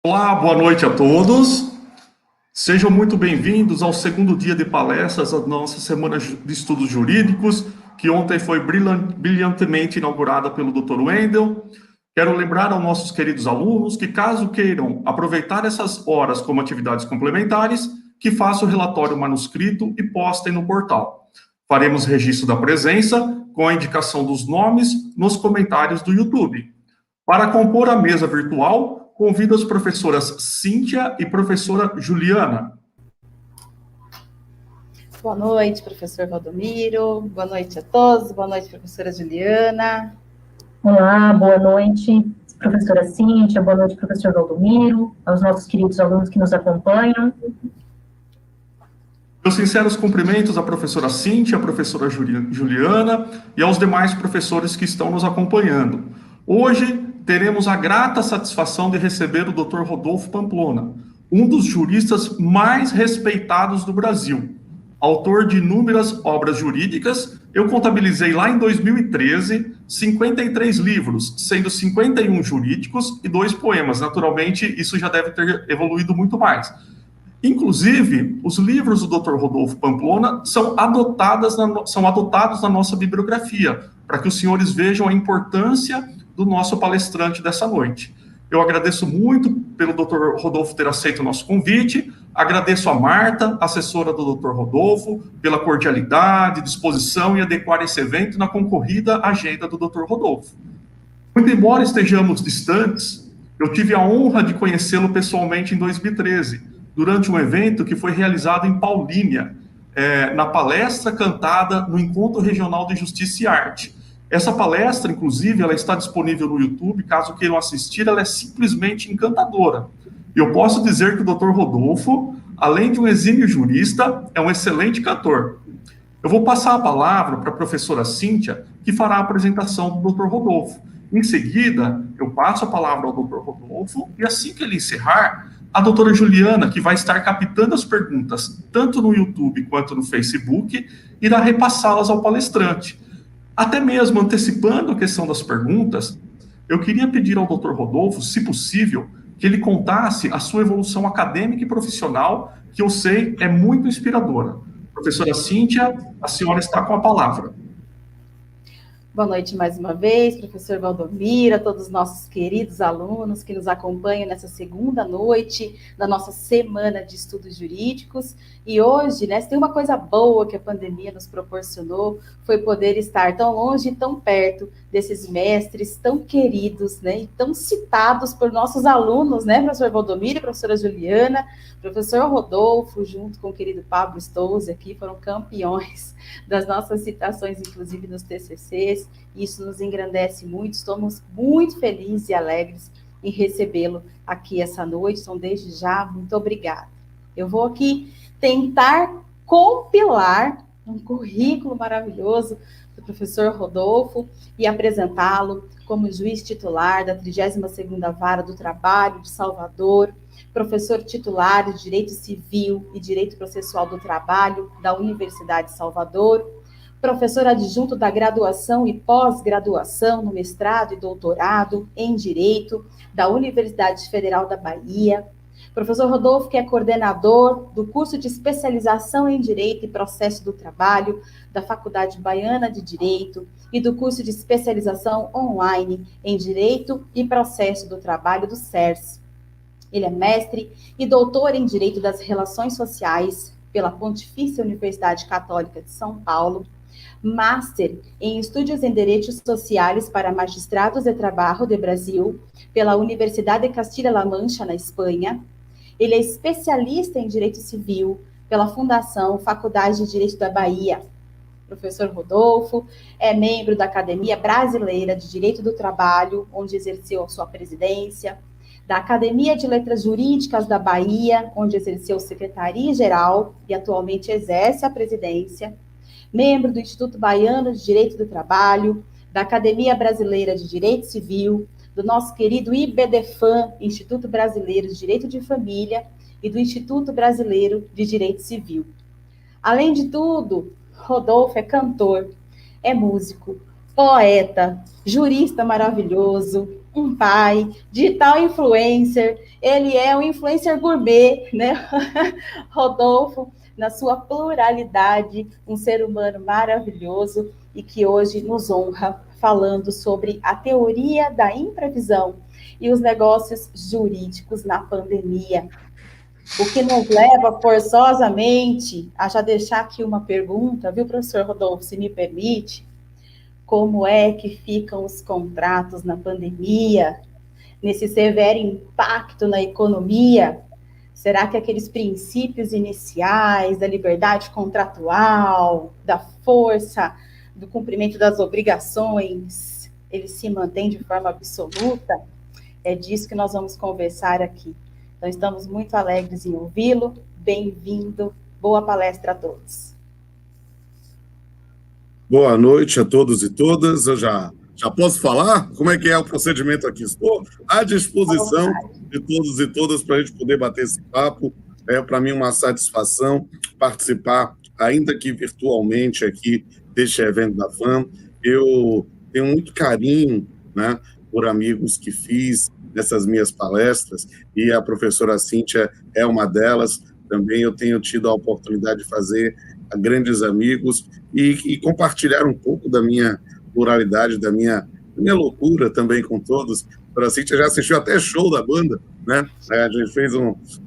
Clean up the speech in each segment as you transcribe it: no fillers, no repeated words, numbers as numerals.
Olá, boa noite a todos. Sejam muito bem-vindos ao segundo dia de palestras da nossa Semana de Estudos Jurídicos, que ontem foi brilhantemente inaugurada pelo Dr. Wendel. Quero lembrar aos nossos queridos alunos que, caso queiram aproveitar essas horas como atividades complementares, que façam o relatório manuscrito e postem no portal. Faremos registro da presença com a indicação dos nomes nos comentários do YouTube. Para compor a mesa virtual, convido as professoras Cíntia e professora Juliana. Boa noite, professor Valdomiro. Boa noite a todos. Boa noite, professora Juliana. Olá, boa noite, professora Cíntia. Boa noite, professor Valdomiro. Aos nossos queridos alunos que nos acompanham. Meus sinceros cumprimentos à professora Cíntia, à professora Juliana e aos demais professores que estão nos acompanhando. Hoje teremos a grata satisfação de receber o Dr. Rodolfo Pamplona, um dos juristas mais respeitados do Brasil. Autor de inúmeras obras jurídicas, eu contabilizei lá em 2013 53 livros, sendo 51 jurídicos e 2 poemas. Naturalmente, isso já deve ter evoluído muito mais. Inclusive, os livros do Dr. Rodolfo Pamplona são adotados na nossa bibliografia, para que os senhores vejam a importância do nosso palestrante dessa noite. Eu agradeço muito pelo Dr. Rodolfo ter aceito o nosso convite, agradeço a Marta, assessora do Dr. Rodolfo, pela cordialidade, disposição em adequar esse evento na concorrida agenda do Dr. Rodolfo. Muito embora estejamos distantes, eu tive a honra de conhecê-lo pessoalmente em 2013, durante um evento que foi realizado em Paulínia, na palestra cantada no Encontro Regional de Justiça e Arte. Essa palestra, inclusive, ela está disponível no YouTube, caso queiram assistir, ela é simplesmente encantadora. Eu posso dizer que o Dr. Rodolfo, além de um exímio jurista, é um excelente cantor. Eu vou passar a palavra para a professora Cíntia, que fará a apresentação do Dr. Rodolfo. Em seguida, eu passo a palavra ao Dr. Rodolfo, e assim que ele encerrar, a doutora Juliana, que vai estar captando as perguntas, tanto no YouTube quanto no Facebook, irá repassá-las ao palestrante. Até mesmo antecipando a questão das perguntas, eu queria pedir ao Dr. Rodolfo, se possível, que ele contasse a sua evolução acadêmica e profissional, que eu sei é muito inspiradora. Professora Cíntia, a senhora está com a palavra. Boa noite mais uma vez, professor Valdomiro, a todos os nossos queridos alunos que nos acompanham nessa segunda noite da nossa Semana de Estudos Jurídicos. E hoje, se tem uma coisa boa que a pandemia nos proporcionou, foi poder estar tão longe e tão perto desses mestres tão queridos, e tão citados por nossos alunos, professor Valdomiro, professora Juliana, professor Rodolfo, junto com o querido Pablo Stouze aqui, foram campeões das nossas citações, inclusive nos TCCs. Isso nos engrandece muito, estamos muito felizes e alegres em recebê-lo aqui essa noite, então desde já, muito obrigada. Eu vou aqui tentar compilar um currículo maravilhoso do professor Rodolfo e apresentá-lo como juiz titular da 32ª Vara do Trabalho de Salvador, professor titular de Direito Civil e Direito Processual do Trabalho da Universidade de Salvador, professor adjunto da graduação e pós-graduação no mestrado e doutorado em Direito da Universidade Federal da Bahia. Professor Rodolfo, que é coordenador do curso de especialização em Direito e Processo do Trabalho da Faculdade Baiana de Direito e do curso de especialização online em Direito e Processo do Trabalho do SERS. Ele é mestre e doutor em Direito das Relações Sociais pela Pontifícia Universidade Católica de São Paulo, Master em Estudos em Direitos Sociais para Magistrados de Trabalho do Brasil pela Universidade de Castilla-La Mancha, na Espanha. Ele é especialista em Direito Civil pela Fundação Faculdade de Direito da Bahia. Professor Rodolfo é membro da Academia Brasileira de Direito do Trabalho, onde exerceu a sua presidência, da Academia de Letras Jurídicas da Bahia, onde exerceu secretaria-geral e atualmente exerce a presidência, membro do Instituto Baiano de Direito do Trabalho, da Academia Brasileira de Direito Civil, do nosso querido IBDFAM, Instituto Brasileiro de Direito de Família, e do Instituto Brasileiro de Direito Civil. Além de tudo, Rodolfo é cantor, é músico, poeta, jurista maravilhoso, um pai, digital influencer, ele é um influencer gourmet, né? Rodolfo, na sua pluralidade, um ser humano maravilhoso e que hoje nos honra falando sobre a teoria da imprevisão e os negócios jurídicos na pandemia. O que nos leva forçosamente a já deixar aqui uma pergunta, viu, professor Rodolfo, se me permite? Como é que ficam os contratos na pandemia, nesse severo impacto na economia? Será que aqueles princípios iniciais da liberdade contratual, da força, do cumprimento das obrigações, eles se mantêm de forma absoluta? É disso que nós vamos conversar aqui. Então, estamos muito alegres em ouvi-lo. Bem-vindo. Boa palestra a todos. Boa noite a todos e todas. Eu já posso falar? Como é que é o procedimento aqui? Estou à disposição de todos e todas para a gente poder bater esse papo. É para mim uma satisfação participar, ainda que virtualmente, aqui deste evento da FAM. Eu tenho muito carinho, né, por amigos que fiz nessas minhas palestras, e a professora Cíntia é uma delas. Também eu tenho tido a oportunidade de fazer grandes amigos e compartilhar um pouco da minha pluralidade, da minha loucura também com todos. A Cíntia já assistiu até show da banda, né? A gente fez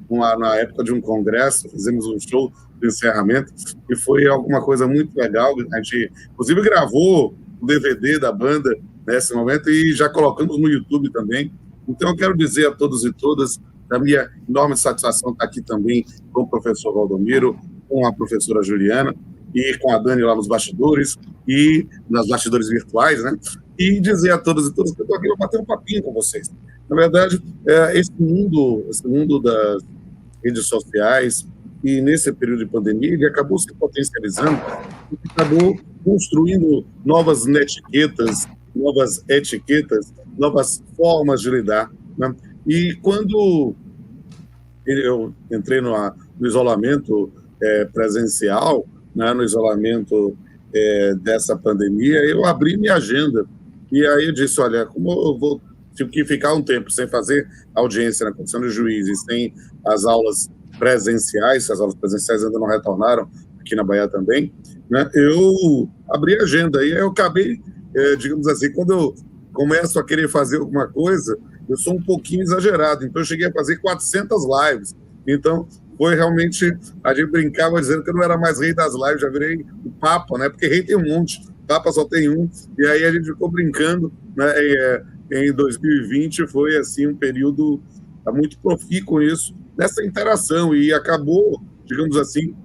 na época de um congresso, fizemos um show de encerramento, e foi alguma coisa muito legal. A gente, inclusive, gravou o DVD da banda nesse momento e já colocamos no YouTube também. Então, eu quero dizer a todos e todas da minha enorme satisfação estar aqui também com o professor Valdomiro, com a professora Juliana e com a Dani lá nos bastidores e nas bastidores virtuais, né? E dizer a todos e todas que eu estou aqui para bater um papinho com vocês. Na verdade, esse mundo das redes sociais, e nesse período de pandemia, ele acabou se potencializando e acabou construindo novas etiquetas, novas formas de lidar, né? E quando eu entrei no isolamento presencial, né, no isolamento dessa pandemia, eu abri minha agenda. E aí eu disse, olha, como eu vou ter que ficar um tempo sem fazer audiência na Comissão de Juiz e sem as aulas presenciais, as aulas presenciais ainda não retornaram aqui na Bahia também, né, eu abri a agenda. E aí eu acabei, digamos assim, quando eu começo a querer fazer alguma coisa, eu sou um pouquinho exagerado. Então eu cheguei a fazer 400 lives. Então foi realmente, a gente brincava dizendo que eu não era mais rei das lives, já virei o Papa, né? Porque rei tem um monte, Papa só tem um. E aí a gente ficou brincando, né? Em 2020 foi assim um período muito profícuo isso, nessa interação, e acabou, digamos assim,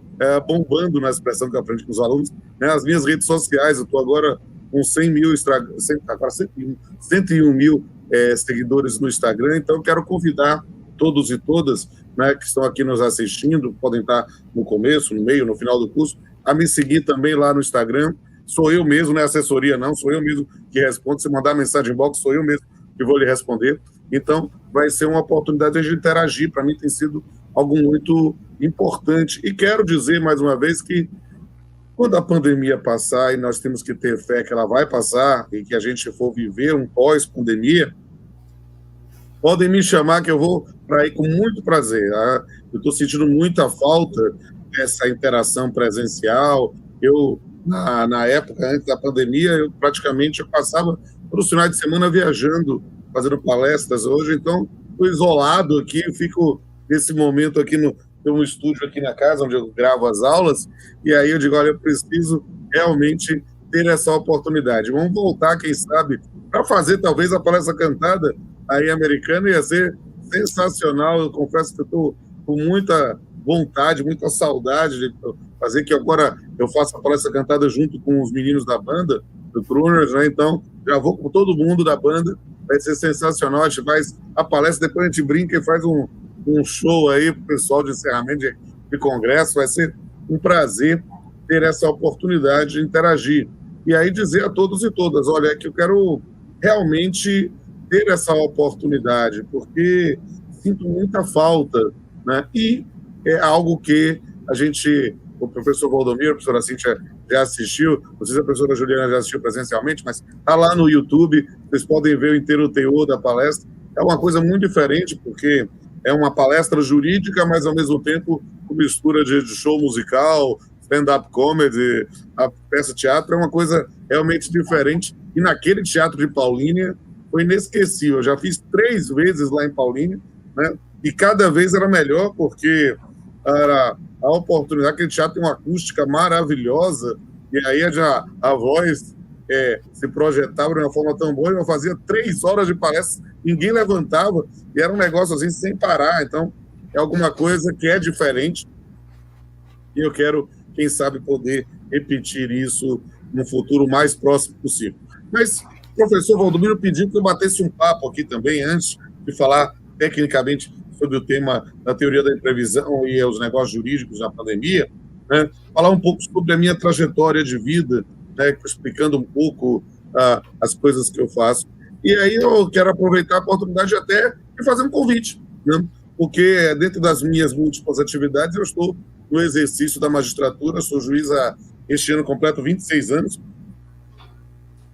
bombando na expressão que eu aprendi com os alunos, né? As minhas redes sociais. Eu estou agora com 101 mil seguidores no Instagram. Então eu quero convidar todos e todas, né, que estão aqui nos assistindo, podem estar no começo, no meio, no final do curso, a me seguir também lá no Instagram. Sou eu mesmo, não é assessoria não, sou eu mesmo que respondo. Se mandar mensagem em box, sou eu mesmo que vou lhe responder. Então vai ser uma oportunidade de interagir. Para mim tem sido algo muito importante. E quero dizer mais uma vez que quando a pandemia passar, e nós temos que ter fé que ela vai passar, e que a gente for viver um pós-pandemia, podem me chamar que eu vou para ir com muito prazer. Eu estou sentindo muita falta dessa interação presencial. Eu, na época, antes da pandemia, eu passava todos os finais de semana viajando, fazendo palestras. Hoje, então, estou isolado aqui, eu fico nesse momento aqui no estúdio aqui na casa, onde eu gravo as aulas, e aí eu digo, olha, eu preciso realmente ter essa oportunidade. Vamos voltar, quem sabe, para fazer talvez a palestra cantada aí americana. Ia ser sensacional. Eu confesso que eu estou com muita vontade, muita saudade de fazer, que agora eu faço a palestra cantada junto com os meninos da banda, do Crooners, né? Então, já vou com todo mundo da banda, vai ser sensacional. A gente faz a palestra, depois a gente brinca e faz um show aí para o pessoal de encerramento de congresso. Vai ser um prazer ter essa oportunidade de interagir. E aí dizer a todos e todas, olha, é que eu quero realmente ter essa oportunidade, porque sinto muita falta, né? E é algo que o professor Valdomiro, a professora Cíntia já assistiu, não sei se a professora Juliana já assistiu presencialmente, mas está lá no YouTube, vocês podem ver o inteiro teor da palestra. É uma coisa muito diferente, porque é uma palestra jurídica, mas ao mesmo tempo com mistura de show musical, stand-up comedy, a peça teatro, é uma coisa realmente diferente. E naquele teatro de Paulínia foi inesquecível. Eu já fiz 3 vezes lá em Paulínia, né? E cada vez era melhor, porque era a oportunidade. Aquele teatro tem uma acústica maravilhosa, e aí a voz se projetava de uma forma tão boa. Eu fazia 3 horas de palestra, ninguém levantava, e era um negócio assim sem parar. Então, é alguma coisa que é diferente, e eu quero, quem sabe, poder repetir isso no futuro mais próximo possível. Mas o professor Valdomiro pediu que eu batesse um papo aqui também, antes de falar tecnicamente sobre o tema da teoria da imprevisão e os negócios jurídicos na pandemia, né? Falar um pouco sobre a minha trajetória de vida, né? Explicando um pouco as coisas que eu faço. E aí eu quero aproveitar a oportunidade até de fazer um convite, né? Porque dentro das minhas múltiplas atividades eu estou no exercício da magistratura, sou juiz este ano completo 26 anos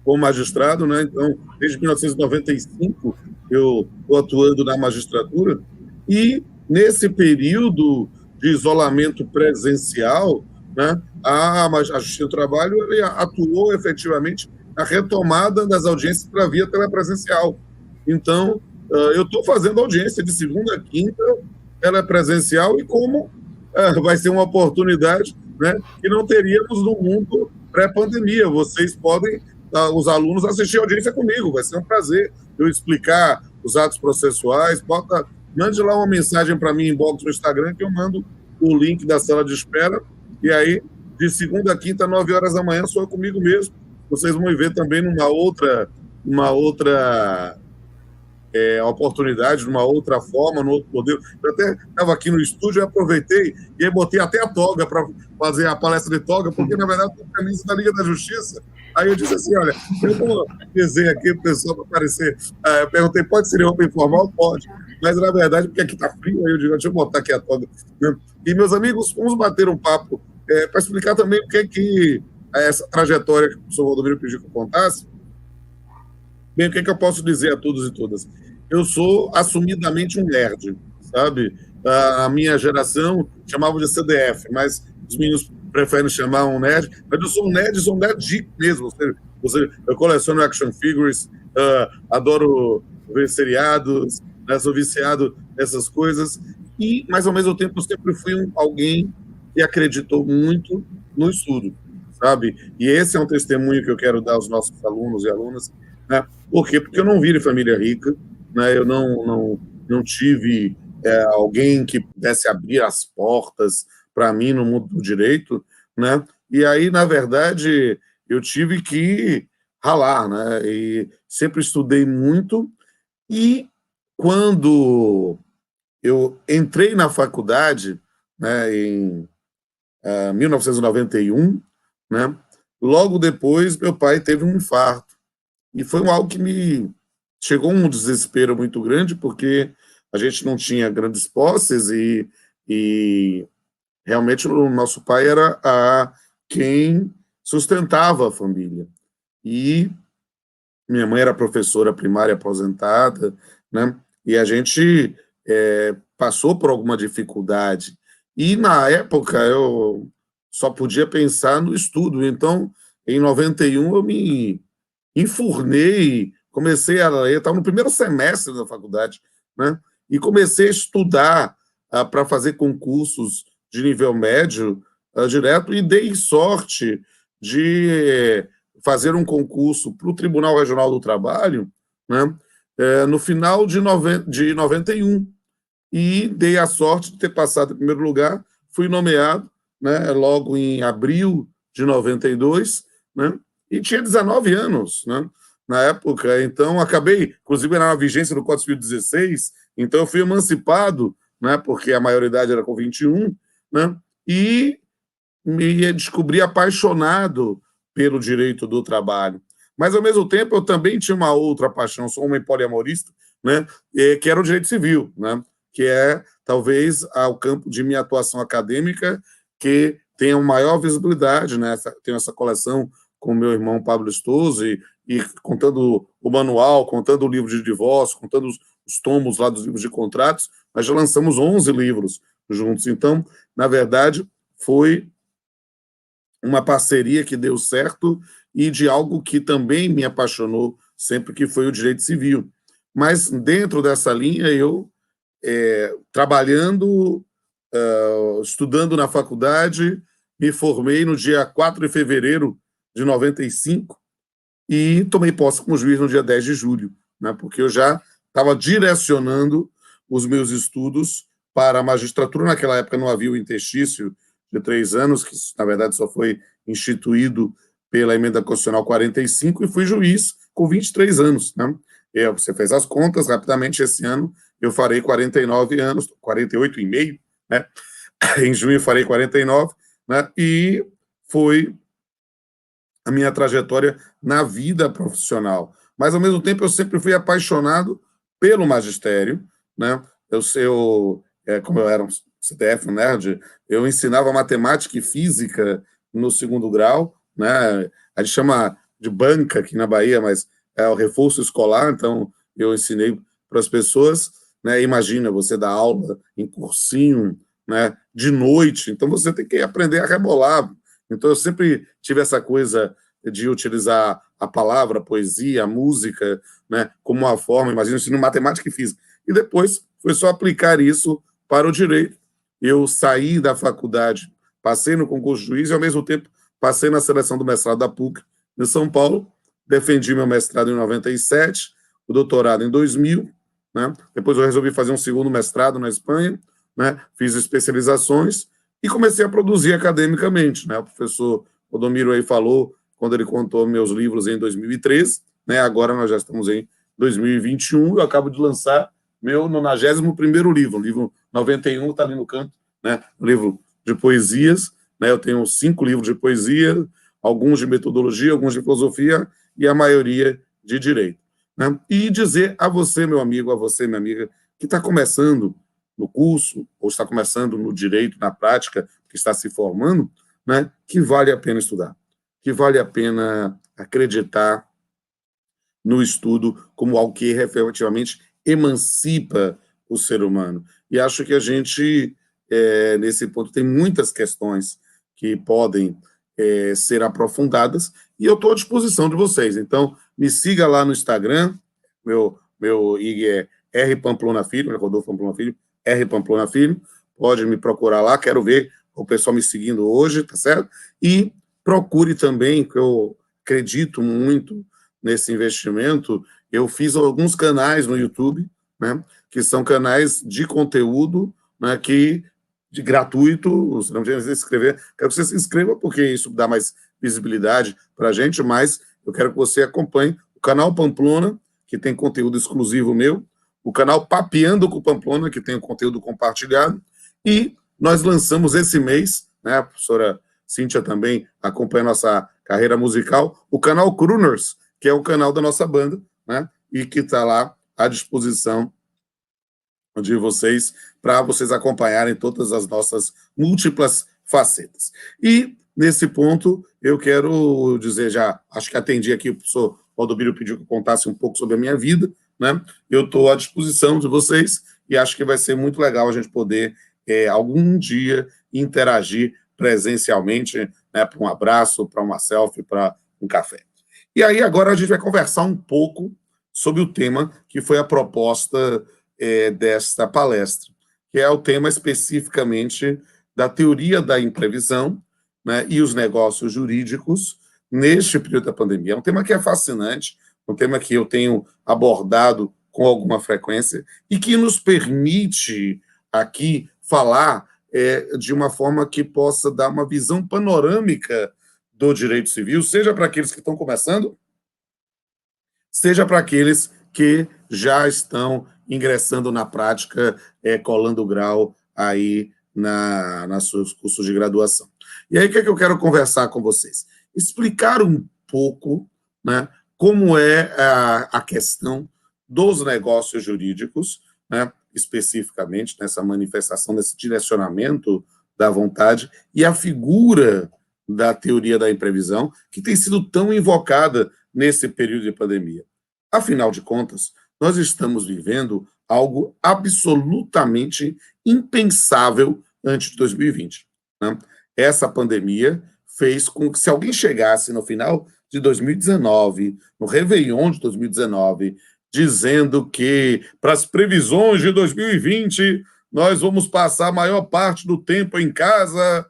como magistrado, né? Então, desde 1995 eu estou atuando na magistratura, e nesse período de isolamento presencial, né, a Justiça do Trabalho ele atuou efetivamente na retomada das audiências para via telepresencial. Então, eu estou fazendo audiência de segunda a quinta, telepresencial, e como vai ser uma oportunidade, né, que não teríamos no mundo pré-pandemia. Vocês podem, os alunos, assistir a audiência comigo, vai ser um prazer eu explicar os atos processuais. Mande lá uma mensagem para mim, inbox no Instagram, que eu mando o link da sala de espera, e aí, de segunda a quinta, 9 horas da manhã, sou eu comigo mesmo. Vocês vão me ver também numa outra oportunidade, numa outra forma, no outro modelo. Eu até estava aqui no estúdio, eu aproveitei e aí botei até a toga para fazer a palestra de toga, porque, na verdade, tem camisa da Liga da Justiça. Aí eu disse assim, olha, eu vou dizer aqui para o pessoal para aparecer. Eu perguntei, pode ser roupa informal? Pode. Mas, na verdade, porque aqui está frio, aí eu digo, deixa eu botar aqui a toga. E, meus amigos, vamos bater um papo para explicar também o que é que essa trajetória que o professor Valdomiro pediu que eu contasse. Bem, o que é que eu posso dizer a todos e todas? Eu sou assumidamente um nerd, sabe? A minha geração chamava de CDF, mas os meninos preferem chamar um nerd. Mas eu sou um nerd geek mesmo. Eu coleciono action figures, adoro ver seriados, né? Sou viciado nessas coisas. Mas, ao mesmo tempo, eu sempre fui alguém que acreditou muito no estudo, sabe? E esse é um testemunho que eu quero dar aos nossos alunos e alunas, né? Por quê? Porque eu não vim de família rica, né? Eu não tive alguém que pudesse abrir as portas para mim no mundo do direito, né? E aí, na verdade, eu tive que ralar, né? E sempre estudei muito, e quando eu entrei na faculdade, né, em 1991, né? Logo depois, meu pai teve um infarto. E foi algo que me chegou um desespero muito grande, porque a gente não tinha grandes posses e realmente o nosso pai era quem sustentava a família. E minha mãe era professora primária aposentada, né? E a gente passou por alguma dificuldade. E, na época, eu só podia pensar no estudo. Então, em 91, eu me enfurnei, comecei a ler, estava no primeiro semestre da faculdade, né? E comecei a estudar para fazer concursos de nível médio direto, e dei sorte de fazer um concurso para o Tribunal Regional do Trabalho, né? No final de 91, e dei a sorte de ter passado em primeiro lugar, fui nomeado, né, logo em abril de 92, né? E tinha 19 anos, né, na época. Então, acabei, inclusive, na vigência do Código Civil 16, então eu fui emancipado, né, porque a maioridade era com 21, né, e me descobri apaixonado pelo direito do trabalho. Mas, ao mesmo tempo, eu também tinha uma outra paixão, sou homem poliamorista, né, que era o direito civil, né, que é, talvez, o campo de minha atuação acadêmica que tenha maior visibilidade, né? Tenho essa coleção com o meu irmão Pablo Estoso, e contando o manual, contando o livro de divórcio, contando os tomos lá dos livros de contratos, nós já lançamos 11 livros juntos. Então, na verdade, foi uma parceria que deu certo e de algo que também me apaixonou sempre, que foi o direito civil. Mas, dentro dessa linha, eu, trabalhando, estudando na faculdade, me formei no dia 4 de fevereiro de 95 e tomei posse como juiz no dia 10 de julho, né, porque eu já estava direcionando os meus estudos para a magistratura. Naquela época não havia o interstício de 3 anos, que na verdade só foi instituído pela emenda constitucional 45, e fui juiz com 23 anos. Né? Você fez as contas, rapidamente esse ano eu farei 49 anos, 48,5, né? Em junho eu farei 49, né? E foi a minha trajetória na vida profissional. Mas, ao mesmo tempo, eu sempre fui apaixonado pelo magistério, né? Como eu era um CDF, um nerd, eu ensinava matemática e física no 2º grau, né? A gente chama de banca aqui na Bahia, mas é o reforço escolar, então eu ensinei para as pessoas, né? Imagina você dar aula em cursinho, né? De noite, então você tem que aprender a rebolar. Então eu sempre tive essa coisa de utilizar a palavra, a poesia, a música, né? Como uma forma, imagina, ensino matemática e física. E depois foi só aplicar isso para o direito. Eu saí da faculdade, passei no concurso de juiz e, ao mesmo tempo, passei na seleção do mestrado da PUC de São Paulo, defendi meu mestrado em 97, o doutorado em 2000, né? Depois eu resolvi fazer um 2º mestrado na Espanha, né? Fiz especializações e comecei a produzir academicamente, né? O professor Valdomiro aí falou, quando ele contou meus livros em 2013, né? Agora nós já estamos em 2021, eu acabo de lançar meu 91º livro, o livro 91 está ali no canto, né? Um livro de poesias, né? Eu tenho 5 livros de poesia, alguns de metodologia, alguns de filosofia e a maioria de direito, né? E dizer a você, meu amigo, a você, minha amiga, que está começando no curso, ou está começando no direito, na prática, que está se formando, né? Que vale a pena estudar, que vale a pena acreditar no estudo como algo que efetivamente emancipa o ser humano. E acho que a gente, nesse ponto, tem muitas questões que podem ser aprofundadas, e eu estou à disposição de vocês. Então, me siga lá no Instagram, meu IG é R. Pamplona Filho, Rodolfo Pamplona Filho, R. Pamplona Filho, pode me procurar lá, quero ver o pessoal me seguindo hoje, tá certo? E procure também, que eu acredito muito nesse investimento, eu fiz alguns canais no YouTube, né, que são canais de conteúdo, né, de gratuito, você não precisa se inscrever, quero que você se inscreva, porque isso dá mais visibilidade para a gente, mas eu quero que você acompanhe o canal Pamplona, que tem conteúdo exclusivo meu, o canal Papeando com Pamplona, que tem conteúdo compartilhado, e nós lançamos esse mês, né, a professora Cíntia também acompanha a nossa carreira musical, o canal Crooners, que é o canal da nossa banda, né, e que está lá à disposição de vocês, para vocês acompanharem todas as nossas múltiplas facetas. E, nesse ponto, eu quero dizer, já acho que atendi aqui, o professor Valdomiro pediu que eu contasse um pouco sobre a minha vida, né? Eu estou à disposição de vocês e acho que vai ser muito legal a gente poder, algum dia, interagir presencialmente, né, para um abraço, para uma selfie, para um café. E aí, agora a gente vai conversar um pouco sobre o tema que foi a proposta desta palestra, que é o tema especificamente da teoria da imprevisão, né, e os negócios jurídicos neste período da pandemia. É um tema que é fascinante, um tema que eu tenho abordado com alguma frequência e que nos permite aqui falar de uma forma que possa dar uma visão panorâmica do direito civil, seja para aqueles que estão começando, seja para aqueles que já estão ingressando na prática, colando grau aí nos seus cursos de graduação. E aí, o que é que eu quero conversar com vocês? Explicar um pouco, né, como é a questão dos negócios jurídicos, né, especificamente nessa manifestação, nesse direcionamento da vontade, e a figura da teoria da imprevisão, que tem sido tão invocada nesse período de pandemia. Afinal de contas, nós estamos vivendo algo absolutamente impensável antes de 2020, né? Essa pandemia fez com que, se alguém chegasse no final de 2019, no Réveillon de 2019, dizendo que, para as previsões de 2020, nós vamos passar a maior parte do tempo em casa,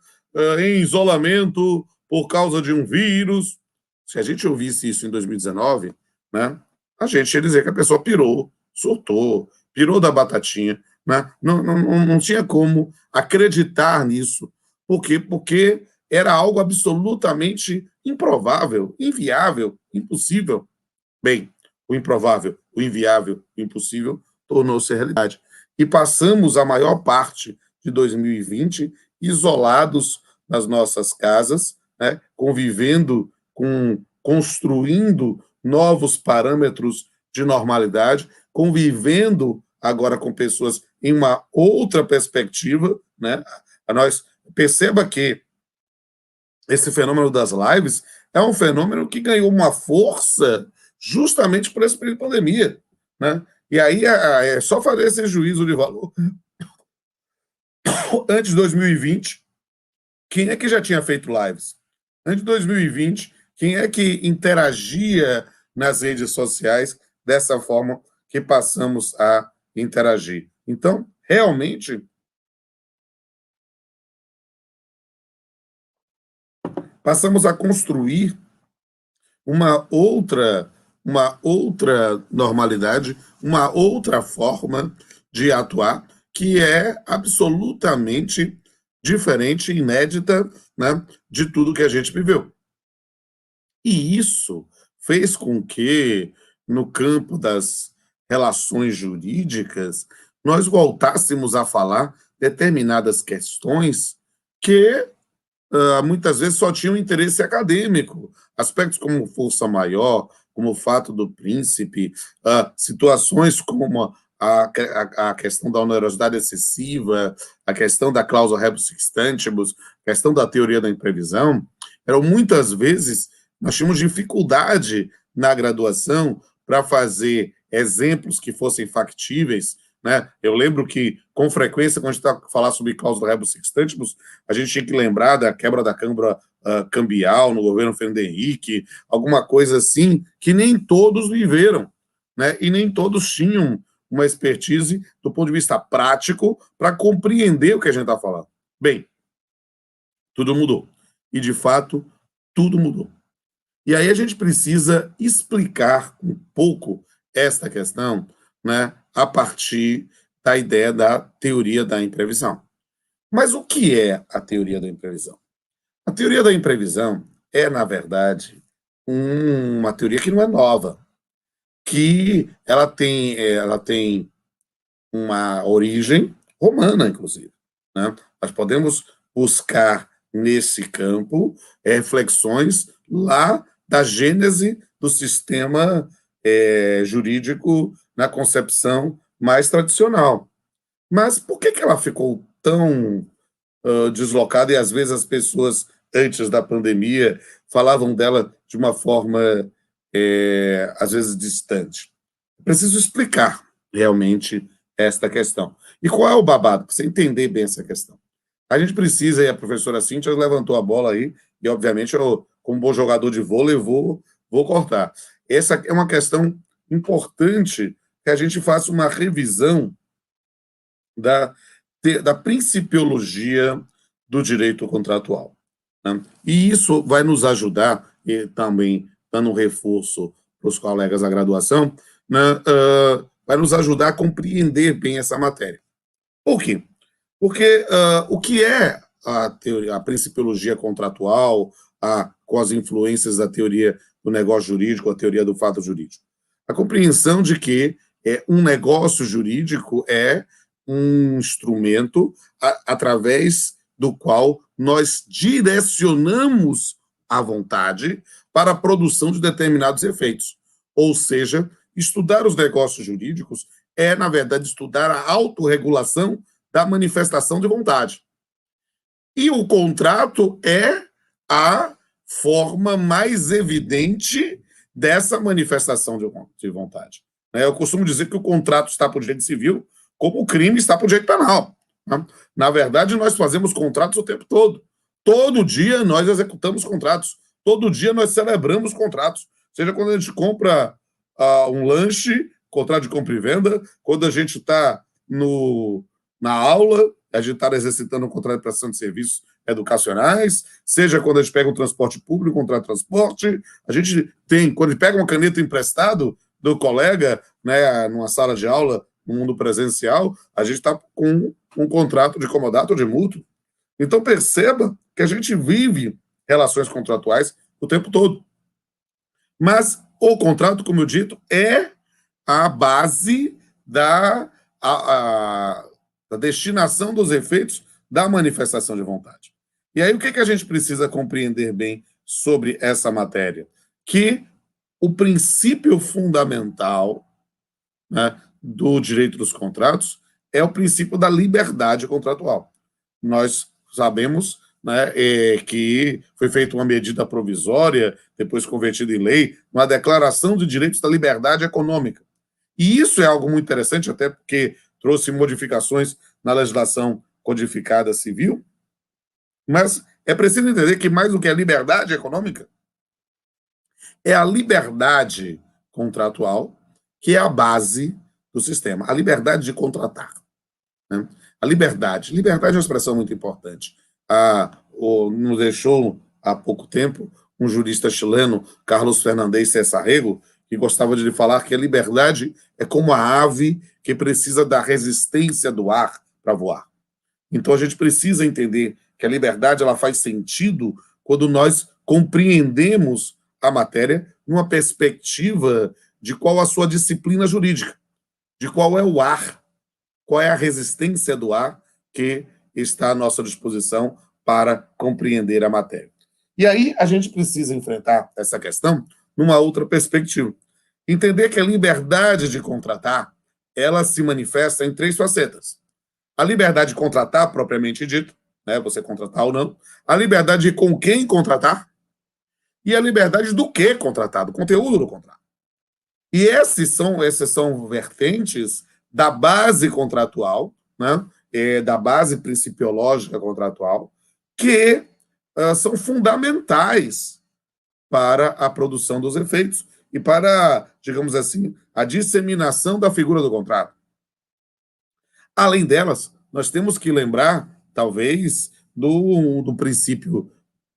em isolamento, por causa de um vírus. Se a gente ouvisse isso em 2019, né, a gente ia dizer que a pessoa pirou, surtou, pirou da batatinha, né? Não tinha como acreditar nisso. Por quê? Porque era algo absolutamente improvável, inviável, impossível. Bem, o improvável, o inviável, o impossível tornou-se realidade. E passamos a maior parte de 2020 isolados nas nossas casas, né, convivendo construindo novos parâmetros de normalidade, convivendo agora com pessoas em uma outra perspectiva, né? Perceba que esse fenômeno das lives é um fenômeno que ganhou uma força justamente por esse período de pandemia, né? E aí é só fazer esse juízo de valor. Antes de 2020, quem é que já tinha feito lives? Antes de 2020, quem é que interagia nas redes sociais dessa forma que passamos a interagir? Então, realmente, passamos a construir uma outra normalidade, uma outra forma de atuar que é absolutamente diferente, inédita, né, de tudo que a gente viveu. E isso fez com que, no campo das relações jurídicas, nós voltássemos a falar determinadas questões que muitas vezes só tinham interesse acadêmico. Aspectos como força maior, como o fato do príncipe, situações como a questão da onerosidade excessiva, a questão da cláusula rebus sic stantibus, a questão da teoria da imprevisão, eram muitas vezes, nós tínhamos dificuldade na graduação para fazer exemplos que fossem factíveis, né? Eu lembro que, com frequência, quando a gente está falando sobre cláusula rebus sic stantibus, a gente tinha que lembrar da quebra da câmara cambial no governo Fernando Henrique, alguma coisa assim, que nem todos viveram, né? E nem todos tinham uma expertise do ponto de vista prático para compreender o que a gente está falando. Bem, tudo mudou. E, de fato, tudo mudou. E aí a gente precisa explicar um pouco esta questão, né, a partir da ideia da teoria da imprevisão. Mas o que é a teoria da imprevisão? A teoria da imprevisão é, na verdade, uma teoria que não é nova, que ela tem uma origem romana, inclusive, né? Nós podemos buscar nesse campo reflexões lá da gênese do sistema jurídico na concepção mais tradicional. Mas por que ela ficou tão deslocada e, às vezes, as pessoas, antes da pandemia, falavam dela de uma forma, às vezes, distante? Preciso explicar, realmente, esta questão. E qual é o babado? Para você entender bem essa questão. A gente precisa, e a professora Cíntia levantou a bola aí, e, obviamente, eu, como bom jogador de vôlei, vou cortar. Essa é uma questão importante que a gente faça uma revisão da principiologia do direito contratual, né? E isso vai nos ajudar, e também dando um reforço para os colegas da graduação, né, vai nos ajudar a compreender bem essa matéria. Por quê? Porque o que é a principiologia contratual, com as influências da teoria do negócio jurídico, a teoria do fato jurídico? A compreensão de que um negócio jurídico é um instrumento através do qual nós direcionamos a vontade para a produção de determinados efeitos. Ou seja, estudar os negócios jurídicos é, na verdade, estudar a autorregulação da manifestação de vontade. E o contrato é a forma mais evidente dessa manifestação de vontade. Eu costumo dizer que o contrato está para o direito civil, como o crime está para o direito penal. Na verdade, nós fazemos contratos o tempo todo. Todo dia nós executamos contratos. Todo dia nós celebramos contratos. Seja quando a gente compra um lanche, contrato de compra e venda, quando a gente está na aula, a gente está exercitando um contrato de prestação de serviços educacionais, seja quando a gente pega um transporte público, um contrato de transporte, a gente tem, quando a gente pega uma caneta emprestado do colega, né, numa sala de aula, no mundo presencial, a gente está com um contrato de comodato ou de mútuo. Então, perceba que a gente vive relações contratuais o tempo todo. Mas o contrato, como eu dito, é a base da destinação dos efeitos da manifestação de vontade. E aí, o que a gente precisa compreender bem sobre essa matéria? Que o princípio fundamental, né, do direito dos contratos é o princípio da liberdade contratual. Nós sabemos, né, que foi feita uma medida provisória, depois convertida em lei, uma declaração de direitos da liberdade econômica. E isso é algo muito interessante, até porque trouxe modificações na legislação codificada civil, mas é preciso entender que mais do que a liberdade econômica, é a liberdade contratual que é a base do sistema, a liberdade de contratar. Né? A liberdade é uma expressão muito importante. Nos deixou há pouco tempo um jurista chileno, Carlos Fernandez Cessarrego, que gostava de falar que a liberdade é como a ave que precisa da resistência do ar para voar. Então a gente precisa entender que a liberdade ela faz sentido quando nós compreendemos a matéria numa perspectiva de qual a sua disciplina jurídica, de qual é o ar, qual é a resistência do ar que está à nossa disposição para compreender a matéria. E aí a gente precisa enfrentar essa questão numa outra perspectiva. Entender que a liberdade de contratar, ela se manifesta em 3 facetas. A liberdade de contratar, propriamente dito, né, você contratar ou não, a liberdade de com quem contratar e a liberdade do que contratar, do conteúdo do contrato. E essas são vertentes da base contratual, né, da base principiológica contratual, que são fundamentais para a produção dos efeitos e para, digamos assim, a disseminação da figura do contrato. Além delas, nós temos que lembrar, talvez, do princípio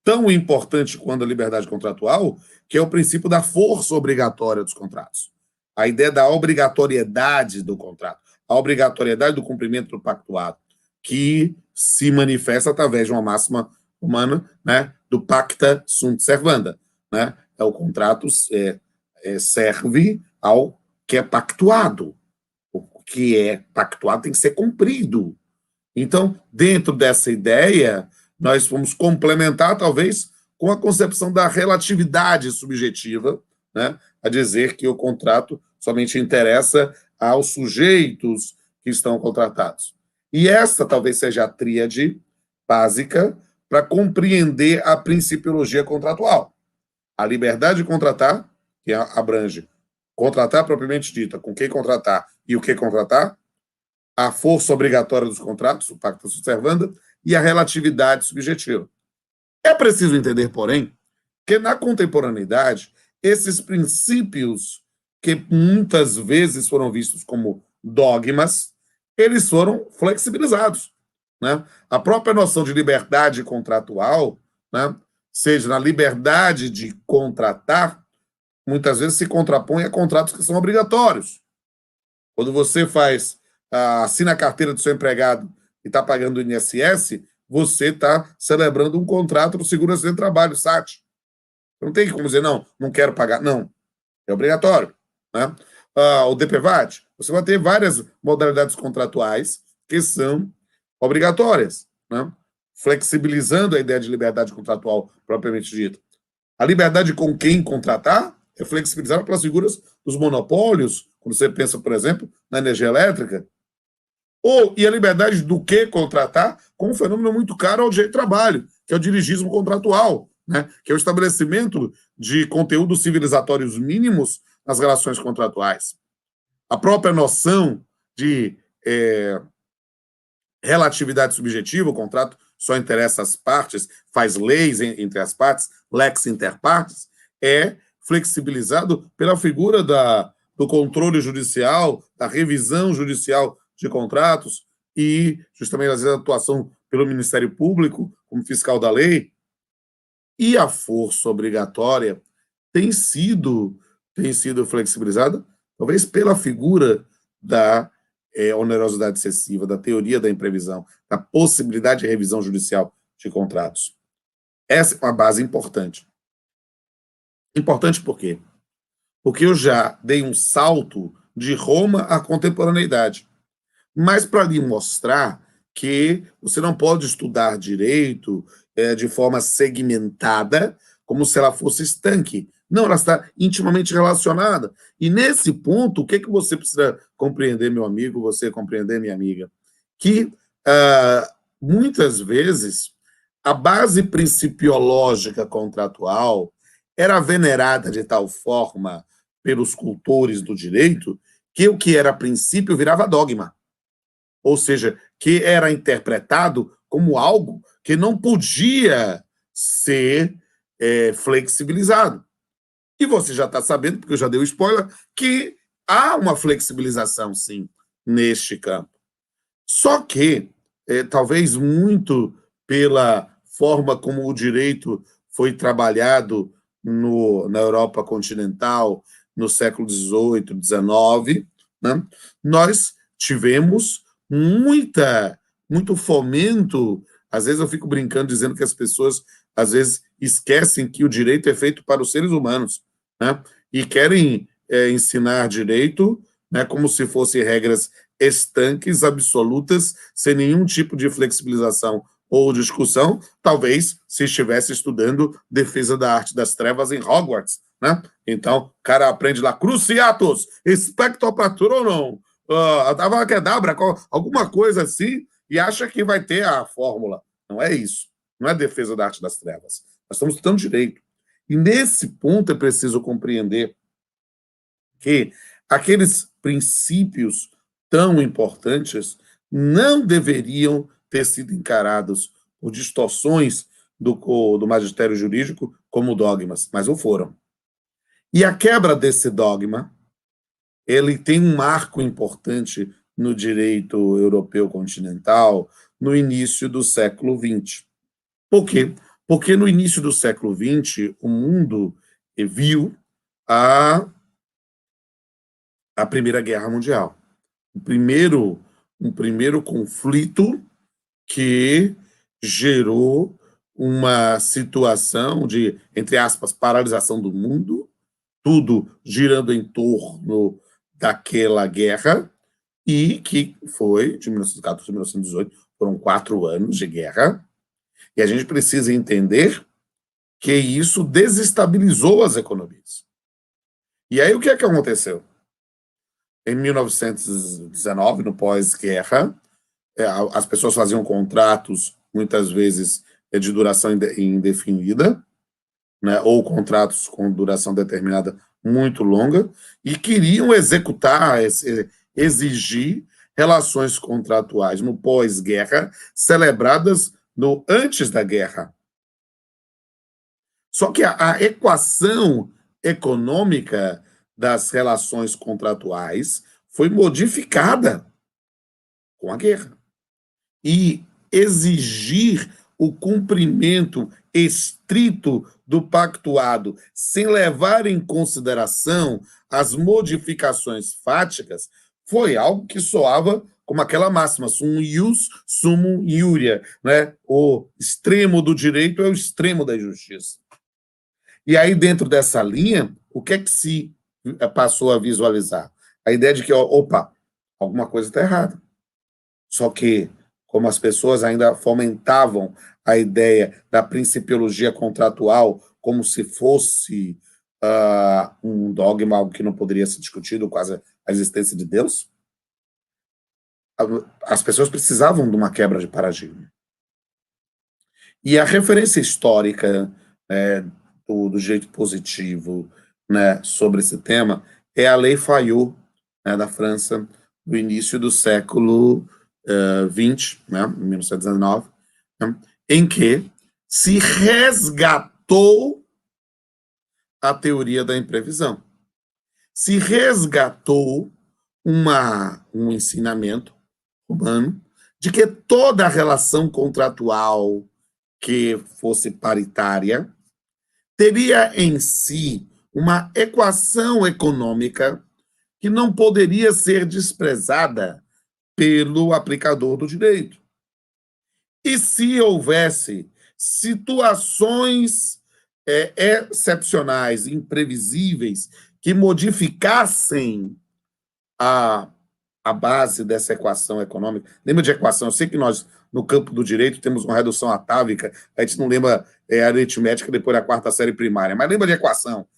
tão importante quanto a liberdade contratual, que é o princípio da força obrigatória dos contratos. A ideia da obrigatoriedade do contrato, a obrigatoriedade do cumprimento do pactuado, que se manifesta através de uma máxima humana, né, do pacta sunt servanda. Né? O contrato serve ao que é pactuado. O que é pactuado tem que ser cumprido. Então, dentro dessa ideia, nós vamos complementar, talvez, com a concepção da relatividade subjetiva, né, a dizer que o contrato somente interessa aos sujeitos que estão contratados. E essa talvez seja a tríade básica para compreender a principiologia contratual. A liberdade de contratar, que abrange contratar propriamente dita, com quem contratar e o que contratar, a força obrigatória dos contratos, o pacta sunt servanda, e a relatividade subjetiva. É preciso entender, porém, que na contemporaneidade, esses princípios que muitas vezes foram vistos como dogmas, eles foram flexibilizados. Né? A própria noção de liberdade contratual, né, seja na liberdade de contratar, muitas vezes se contrapõe a contratos que são obrigatórios. Quando você assina a carteira do seu empregado e está pagando o INSS, você está celebrando um contrato do Seguro-Acidente de Trabalho, SAT. Não tem como dizer, não quero pagar. Não, é obrigatório. Né? O DPVAT, você vai ter várias modalidades contratuais que são obrigatórias, né? Flexibilizando a ideia de liberdade contratual propriamente dita. A liberdade com quem contratar é flexibilizada pelas figuras dos monopólios, quando você pensa, por exemplo, na energia elétrica, e a liberdade do que contratar, com um fenômeno muito caro ao direito de trabalho, que é o dirigismo contratual, né, que é o estabelecimento de conteúdos civilizatórios mínimos nas relações contratuais. A própria noção de relatividade subjetiva, o contrato só interessa as partes, faz leis entre as partes, lex inter partes, é flexibilizado pela figura do controle judicial, da revisão judicial de contratos e, justamente, às vezes, a atuação pelo Ministério Público como fiscal da lei. E a força obrigatória tem sido flexibilizada, talvez pela figura da onerosidade excessiva, da teoria da imprevisão, da possibilidade de revisão judicial de contratos. Essa é uma base importante. Importante por quê? Porque eu já dei um salto de Roma à contemporaneidade. Mas para lhe mostrar que você não pode estudar direito de forma segmentada, como se ela fosse estanque. Não, ela está intimamente relacionada. E nesse ponto, o que você precisa compreender, meu amigo, você compreender, minha amiga? Que muitas vezes a base principiológica contratual era venerada de tal forma pelos cultores do direito que o que era princípio virava dogma. Ou seja, que era interpretado como algo que não podia ser flexibilizado. E você já está sabendo, porque eu já dei o spoiler, que há uma flexibilização, sim, neste campo. Só que, talvez muito pela forma como o direito foi trabalhado na Europa continental, no século XVIII, XIX, né, nós tivemos muito fomento. Às vezes eu fico brincando dizendo que as pessoas, às vezes, esquecem que o direito é feito para os seres humanos, né? E querem ensinar direito, né, como se fossem regras estanques, absolutas, sem nenhum tipo de flexibilização ou discussão, talvez se estivesse estudando defesa da arte das trevas em Hogwarts, né? Então, o cara aprende lá, cruciatus, expecto patronum, avacadabra, alguma coisa assim, e acha que vai ter a fórmula. Não é isso. Não é defesa da arte das trevas. Nós estamos estudando direito. E nesse ponto é preciso compreender que aqueles princípios tão importantes não deveriam ter sido encarados por distorções do magistério jurídico como dogmas, mas o foram. E a quebra desse dogma, ele tem um marco importante no direito europeu continental no início do século XX. Por quê? Porque no início do século XX, o mundo viu a Primeira Guerra Mundial. Um primeiro conflito que gerou uma situação de, entre aspas, paralisação do mundo, tudo girando em torno daquela guerra, e que foi, de 1914 a 1918, foram 4 anos de guerra, e a gente precisa entender que isso desestabilizou as economias. E aí o que é que aconteceu? Em 1919, no pós-guerra, as pessoas faziam contratos, muitas vezes, de duração indefinida, né, ou contratos com duração determinada muito longa, e queriam executar, exigir relações contratuais no pós-guerra, celebradas no antes da guerra. Só que a equação econômica das relações contratuais foi modificada com a guerra. E exigir o cumprimento estrito do pactuado, sem levar em consideração as modificações fáticas, foi algo que soava como aquela máxima, sum ius, sumum iuria, né? O extremo do direito é o extremo da justiça. E aí, dentro dessa linha, o que é que se passou a visualizar? A ideia de que, opa, alguma coisa está errada. Só que, como as pessoas ainda fomentavam a ideia da principiologia contratual como se fosse um dogma, algo que não poderia ser discutido, quase a existência de Deus, as pessoas precisavam de uma quebra de paradigma. E a referência histórica do direito positivo, né, sobre esse tema é a Lei Fayot, né, da França, do início do século XX, né, 1919, né, em que se resgatou a teoria da imprevisão. Se resgatou um ensinamento humano de que toda relação contratual que fosse paritária teria em si uma equação econômica que não poderia ser desprezada pelo aplicador do direito. E se houvesse situações excepcionais, imprevisíveis, que modificassem a base dessa equação econômica. Lembra de equação? Eu sei que nós, no campo do direito, temos uma redução atávica, a gente não lembra aritmética depois da 4ª série primária, mas lembra de equação.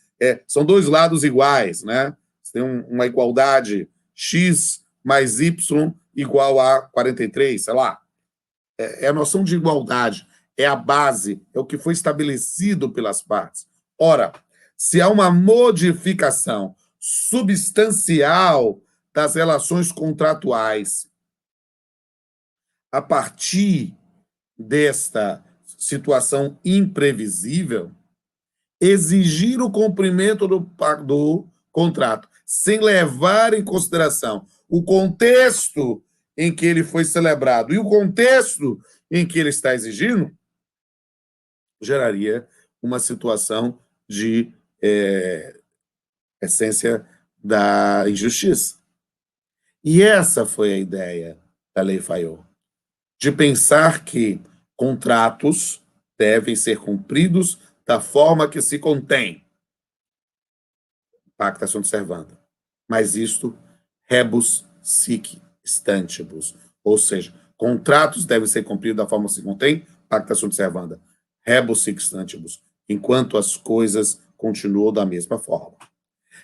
São dois lados iguais, né? Você tem uma igualdade x mais y igual a 43, sei lá. É a noção de igualdade, é a base, é o que foi estabelecido pelas partes. Ora, se há uma modificação substancial das relações contratuais a partir desta situação imprevisível, exigir o cumprimento do contrato, sem levar em consideração o contexto em que ele foi celebrado e o contexto em que ele está exigindo, geraria uma situação de essência da injustiça. E essa foi a ideia da Lei Fayot, de pensar que contratos devem ser cumpridos da forma que se contém. Pacta sunt servanda. Mas isto, rebus sic stantibus. Ou seja, contratos devem ser cumpridos da forma que se contém, pacta sunt servanda. Rebus sic stantibus. Enquanto as coisas continuam da mesma forma.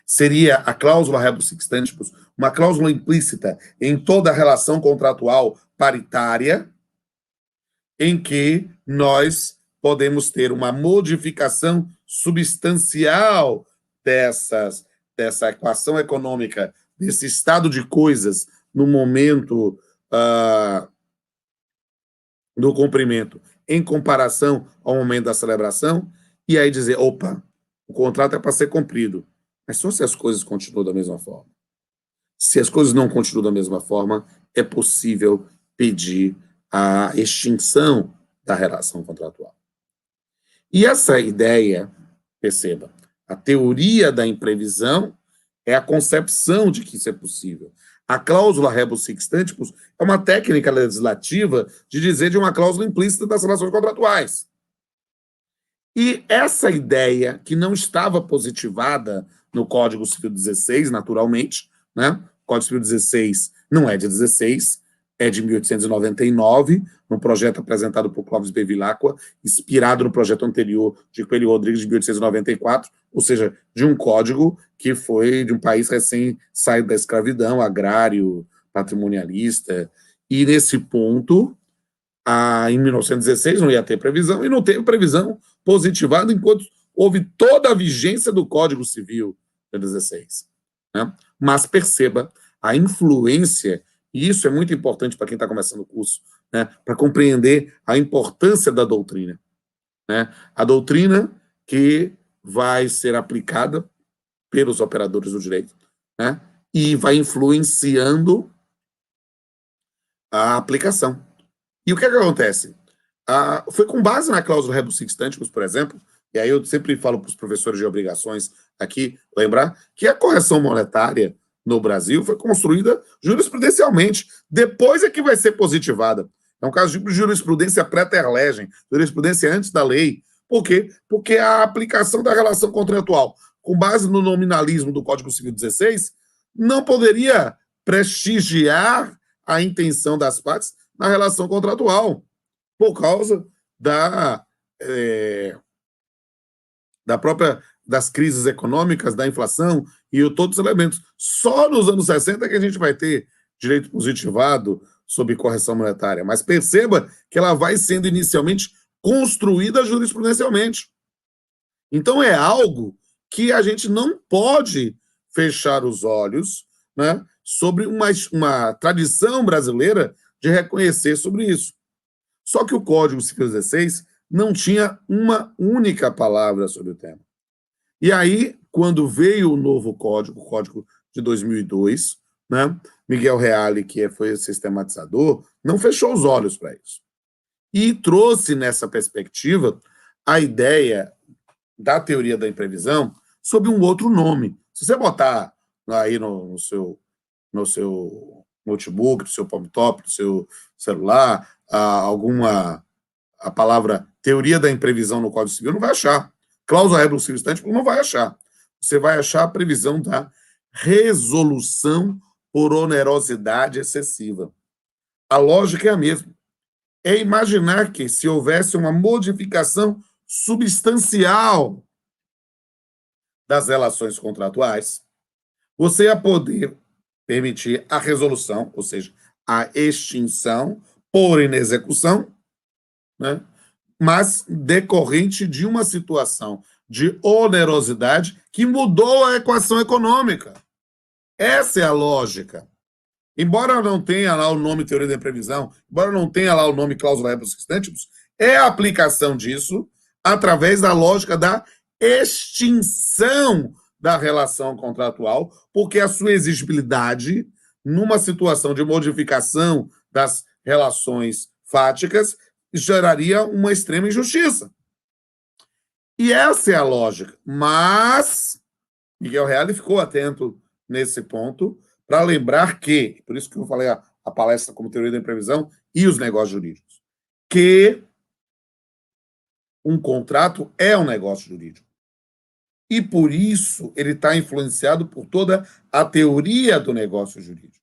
Seria a cláusula rebus sic stantibus uma cláusula implícita em toda a relação contratual paritária, em que nós podemos ter uma modificação substancial dessa equação econômica, desse estado de coisas no momento do cumprimento, em comparação ao momento da celebração, e aí dizer, opa, o contrato é para ser cumprido, mas só se as coisas continuam da mesma forma. Se as coisas não continuam da mesma forma, é possível pedir a extinção da relação contratual. E essa ideia, perceba, a teoria da imprevisão é a concepção de que isso é possível. A cláusula rebus sic stantibus é uma técnica legislativa de dizer de uma cláusula implícita das relações contratuais. E essa ideia, que não estava positivada no Código Civil 16, naturalmente, né? O Código Civil 16 não é de 16, é de 1899, num projeto apresentado por Clóvis Bevilacqua, inspirado no projeto anterior de Coelho Rodrigues, de 1894, ou seja, de um código que foi de um país recém-saído da escravidão, agrário, patrimonialista, e nesse ponto, em 1916 não ia ter previsão, e não teve previsão positivada enquanto houve toda a vigência do Código Civil de 16. Né? Mas perceba a influência, e isso é muito importante para quem está começando o curso, né? Para compreender a importância da doutrina. Né? A doutrina que vai ser aplicada pelos operadores do direito, né? E vai influenciando a aplicação. E o que acontece? Foi com base na cláusula rebus sic stantibus, por exemplo, e aí eu sempre falo para os professores de obrigações aqui, lembrar que a correção monetária no Brasil foi construída jurisprudencialmente, depois é que vai ser positivada. É um caso de jurisprudência pré-terlegem, jurisprudência antes da lei. Por quê? Porque a aplicação da relação contratual, com base no nominalismo do Código Civil 16, não poderia prestigiar a intenção das partes na relação contratual, por causa das crises econômicas, da inflação e todos os elementos. Só nos anos 60 que a gente vai ter direito positivado sob correção monetária. Mas perceba que ela vai sendo inicialmente construída jurisprudencialmente. Então, é algo que a gente não pode fechar os olhos, né, sobre uma tradição brasileira de reconhecer sobre isso. Só que o Código Civil 16 não tinha uma única palavra sobre o tema. E aí, quando veio o novo código, o Código de 2002, né, Miguel Reale, que foi o sistematizador, não fechou os olhos para isso. E trouxe nessa perspectiva a ideia da teoria da imprevisão sob um outro nome. Se você botar aí no seu notebook, no seu laptop, no seu celular, a palavra teoria da imprevisão no Código Civil, não vai achar. Cláusula rebus substante, não vai achar. Você vai achar a previsão da resolução por onerosidade excessiva. A lógica é a mesma. É imaginar que, se houvesse uma modificação substancial das relações contratuais, você ia poder permitir a resolução, ou seja, a extinção por inexecução, né, mas decorrente de uma situação de onerosidade que mudou a equação econômica. Essa é a lógica. Embora não tenha lá o nome teoria da previsão, embora não tenha lá o nome cláusula rebus stantibus, é a aplicação disso através da lógica da extinção da relação contratual, porque a sua exigibilidade, numa situação de modificação das relações fáticas, geraria uma extrema injustiça. E essa é a lógica. Mas Miguel Reale ficou atento nesse ponto para lembrar que, por isso que eu falei a palestra como teoria da imprevisão e os negócios jurídicos, que um contrato é um negócio jurídico. E por isso ele está influenciado por toda a teoria do negócio jurídico.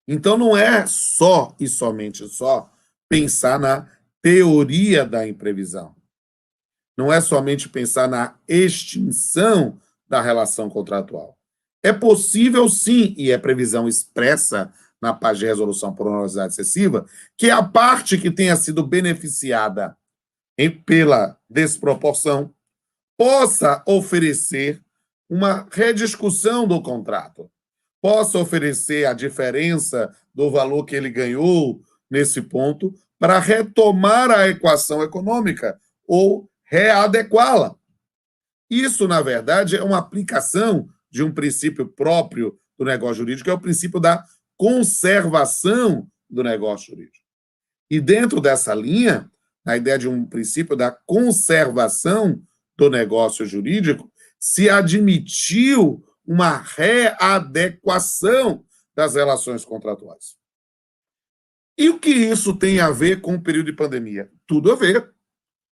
Então não é só e somente só pensar na teoria da imprevisão. Não é somente pensar na extinção da relação contratual. É possível, sim, e é previsão expressa na parte de resolução por onerosidade excessiva, que a parte que tenha sido beneficiada pela desproporção possa oferecer uma rediscussão do contrato, possa oferecer a diferença do valor que ele ganhou nesse ponto para retomar a equação econômica ou readequá-la. Isso, na verdade, é uma aplicação de um princípio próprio do negócio jurídico, que é o princípio da conservação do negócio jurídico. E dentro dessa linha, a ideia de um princípio da conservação do negócio jurídico, se admitiu uma readequação das relações contratuais. E o que isso tem a ver com o período de pandemia? Tudo a ver.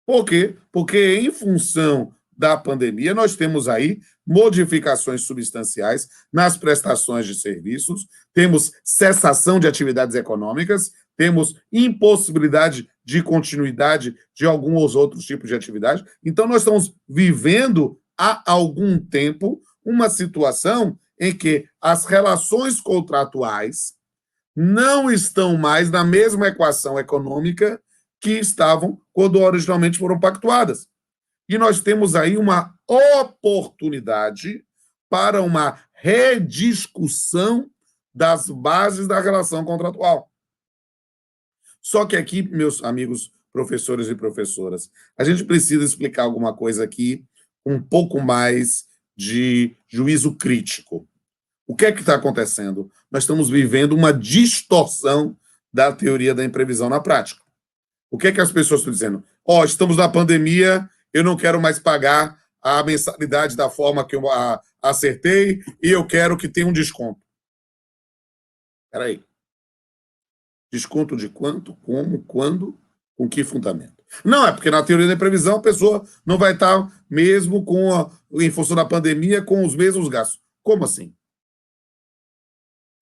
Por quê? Porque, em função da pandemia, nós temos aí modificações substanciais nas prestações de serviços, temos cessação de atividades econômicas, temos impossibilidade de continuidade de alguns outros tipos de atividade. Então, nós estamos vivendo há algum tempo uma situação em que as relações contratuais não estão mais na mesma equação econômica que estavam quando originalmente foram pactuadas. E nós temos aí uma oportunidade para uma rediscussão das bases da relação contratual. Só que aqui, meus amigos professores e professoras, a gente precisa explicar alguma coisa aqui, um pouco mais de juízo crítico. O que é que está acontecendo? Nós estamos vivendo uma distorção da teoria da imprevisão na prática. O que é que as pessoas estão dizendo? Estamos na pandemia, eu não quero mais pagar a mensalidade da forma que eu acertei e eu quero que tenha um desconto. Espera aí. Desconto de quanto, como, quando, com que fundamento? Não, é porque na teoria da previsão a pessoa não vai estar mesmo em função da pandemia com os mesmos gastos. Como assim?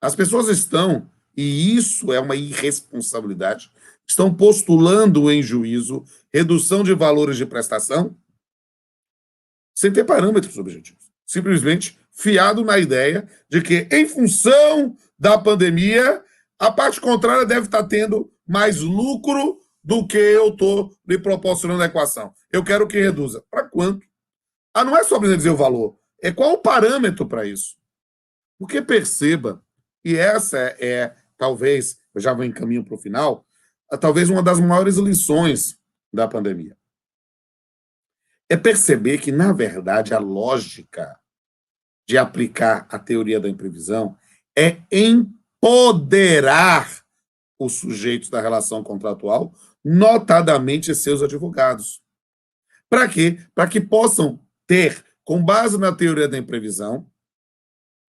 As pessoas estão, e isso é uma irresponsabilidade, estão postulando em juízo redução de valores de prestação sem ter parâmetros objetivos. Simplesmente fiado na ideia de que, em função da pandemia, a parte contrária deve estar tendo mais lucro do que eu estou lhe proporcionando a equação. Eu quero que reduza. Para quanto? Não é só dizer o valor, é qual o parâmetro para isso. Porque perceba, e essa talvez, eu já vou em caminho para o final, talvez uma das maiores lições da pandemia. É perceber que, na verdade, a lógica de aplicar a teoria da imprevisão é empoderar os sujeitos da relação contratual, notadamente seus advogados. Para quê? Para que possam ter, com base na teoria da imprevisão,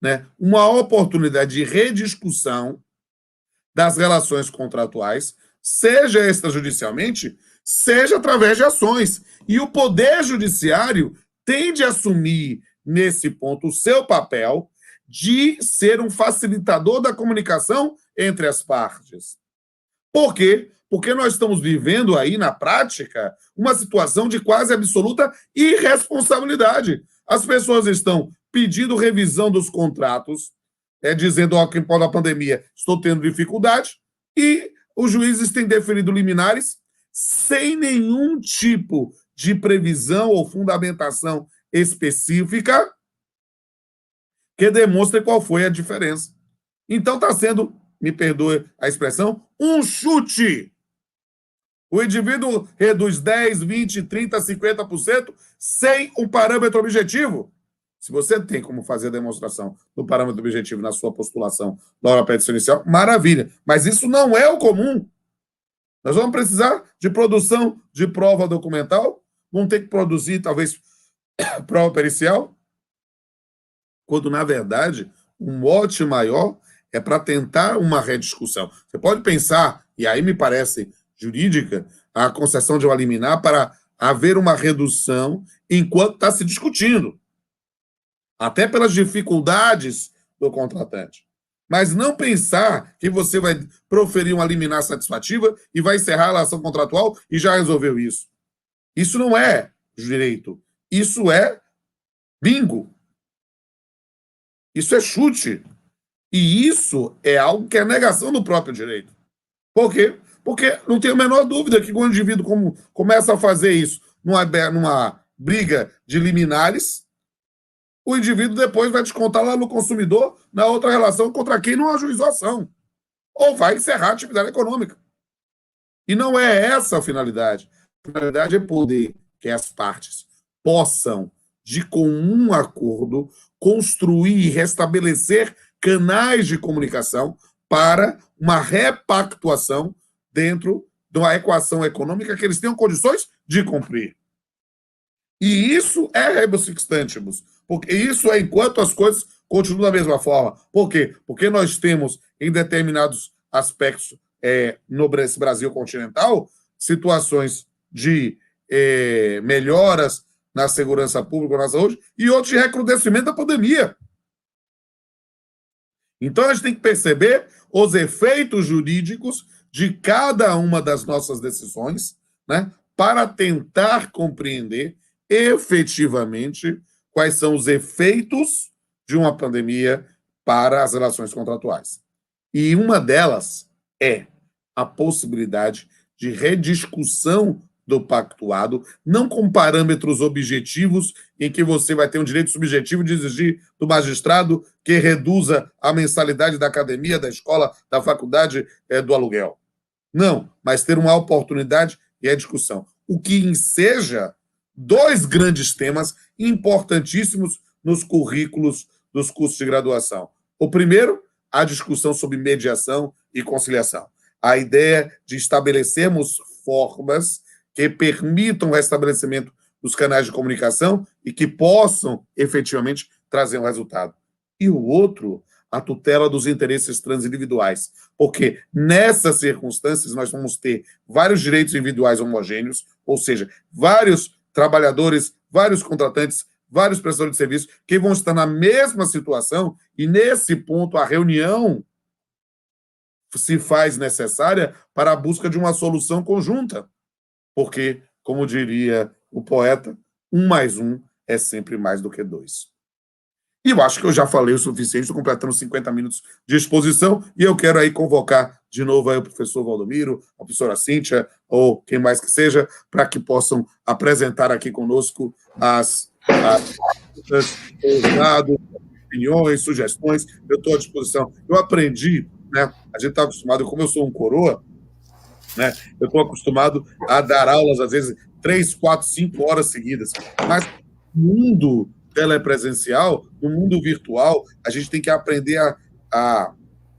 né, uma oportunidade de rediscussão das relações contratuais, seja extrajudicialmente, seja através de ações. E o Poder Judiciário tem de assumir, nesse ponto, o seu papel de ser um facilitador da comunicação entre as partes. Por quê? Porque nós estamos vivendo aí, na prática, uma situação de quase absoluta irresponsabilidade. As pessoas estão pedindo revisão dos contratos, dizendo, que pós a pandemia estou tendo dificuldade, e os juízes têm deferido liminares sem nenhum tipo de previsão ou fundamentação específica que demonstre qual foi a diferença. Então está sendo, me perdoe a expressão, um chute. O indivíduo reduz 10, 20, 30, 50% sem um parâmetro objetivo. Se você tem como fazer a demonstração do parâmetro objetivo na sua postulação da hora petição inicial, maravilha. Mas isso não é o comum. Nós vamos precisar de produção de prova documental, vamos ter que produzir, talvez, prova pericial, quando, na verdade, o mote maior é para tentar uma rediscussão. Você pode pensar, e aí me parece jurídica, a concessão de uma liminar para haver uma redução enquanto está se discutindo. Até pelas dificuldades do contratante. Mas não pensar que você vai proferir uma liminar satisfativa e vai encerrar a relação contratual e já resolveu isso. Isso não é direito. Isso é bingo. Isso é chute. E isso é algo que é negação do próprio direito. Por quê? Porque não tenho a menor dúvida que quando o indivíduo começa a fazer isso numa briga de liminares, o indivíduo depois vai descontar lá no consumidor na outra relação contra quem não ajuizou a ação. Ou vai encerrar a atividade econômica. E não é essa a finalidade. A finalidade é poder que as partes possam, de comum acordo, construir e restabelecer canais de comunicação para uma repactuação dentro de uma equação econômica que eles tenham condições de cumprir. E isso é rebus sic stantibus, porque isso é enquanto as coisas continuam da mesma forma. Por quê? Porque nós temos, em determinados aspectos no Brasil continental, situações de melhoras na segurança pública, na saúde, e outros de recrudescimento da pandemia. Então, a gente tem que perceber os efeitos jurídicos de cada uma das nossas decisões, né, para tentar compreender efetivamente quais são os efeitos de uma pandemia para as relações contratuais. E uma delas é a possibilidade de rediscussão do pactuado, não com parâmetros objetivos em que você vai ter um direito subjetivo de exigir do magistrado que reduza a mensalidade da academia, da escola, da faculdade, do aluguel. Não, mas ter uma oportunidade e a discussão. O que enseja dois grandes temas importantíssimos nos currículos dos cursos de graduação. O primeiro, a discussão sobre mediação e conciliação. A ideia de estabelecermos formas que permitam o restabelecimento dos canais de comunicação e que possam, efetivamente, trazer um resultado. E o outro, a tutela dos interesses transindividuais. Porque, nessas circunstâncias, nós vamos ter vários direitos individuais homogêneos, ou seja, vários trabalhadores, vários contratantes, vários prestadores de serviço que vão estar na mesma situação e, nesse ponto, a reunião se faz necessária para a busca de uma solução conjunta. Porque, como diria o poeta, 1 mais 1 é sempre mais do que 2. E eu acho que eu já falei o suficiente, estou completando 50 minutos de exposição, e eu quero aí convocar de novo aí o professor Valdomiro, a professora Cíntia, ou quem mais que seja, para que possam apresentar aqui conosco as dados, opiniões, sugestões, eu estou à disposição. Eu aprendi, né? A gente está acostumado, como eu sou um coroa, né? Eu estou acostumado a dar aulas, às vezes, 3, 4, 5 horas seguidas. Mas no mundo telepresencial, no mundo virtual, a gente tem que aprender a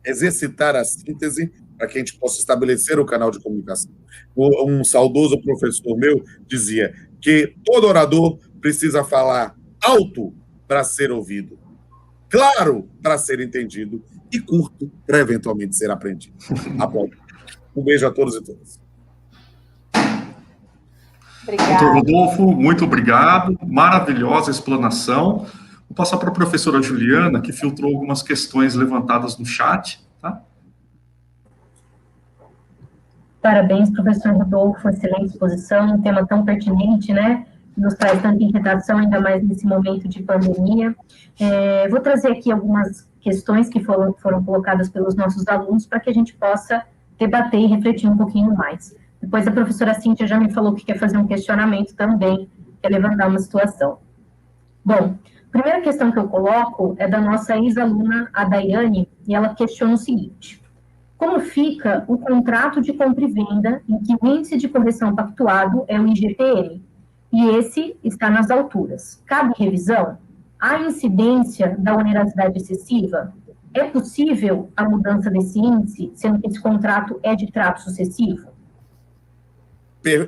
exercitar a síntese para que a gente possa estabelecer o canal de comunicação. Um saudoso professor meu dizia que todo orador precisa falar alto para ser ouvido, claro para ser entendido e curto para eventualmente ser aprendido. Um beijo a todos e todas. Doutor Rodolfo, muito obrigado. Maravilhosa explanação. Vou passar para a professora Juliana, que filtrou algumas questões levantadas no chat. Tá? Parabéns, professor Rodolfo, excelente exposição, um tema tão pertinente, né? Nos traz tanta inquietação, ainda mais nesse momento de pandemia. Vou trazer aqui algumas questões que foram colocadas pelos nossos alunos para que a gente possa debater e refletir um pouquinho mais. Depois a professora Cíntia já me falou que quer fazer um questionamento também, quer levantar uma situação. Bom, a primeira questão que eu coloco é da nossa ex-aluna, a Daiane, e ela questiona o seguinte: como fica o contrato de compra e venda em que o índice de correção pactuado é o IGPM, e esse está nas alturas? Cabe revisão? Há incidência da onerosidade excessiva? É possível a mudança desse índice, sendo que esse contrato é de trato sucessivo?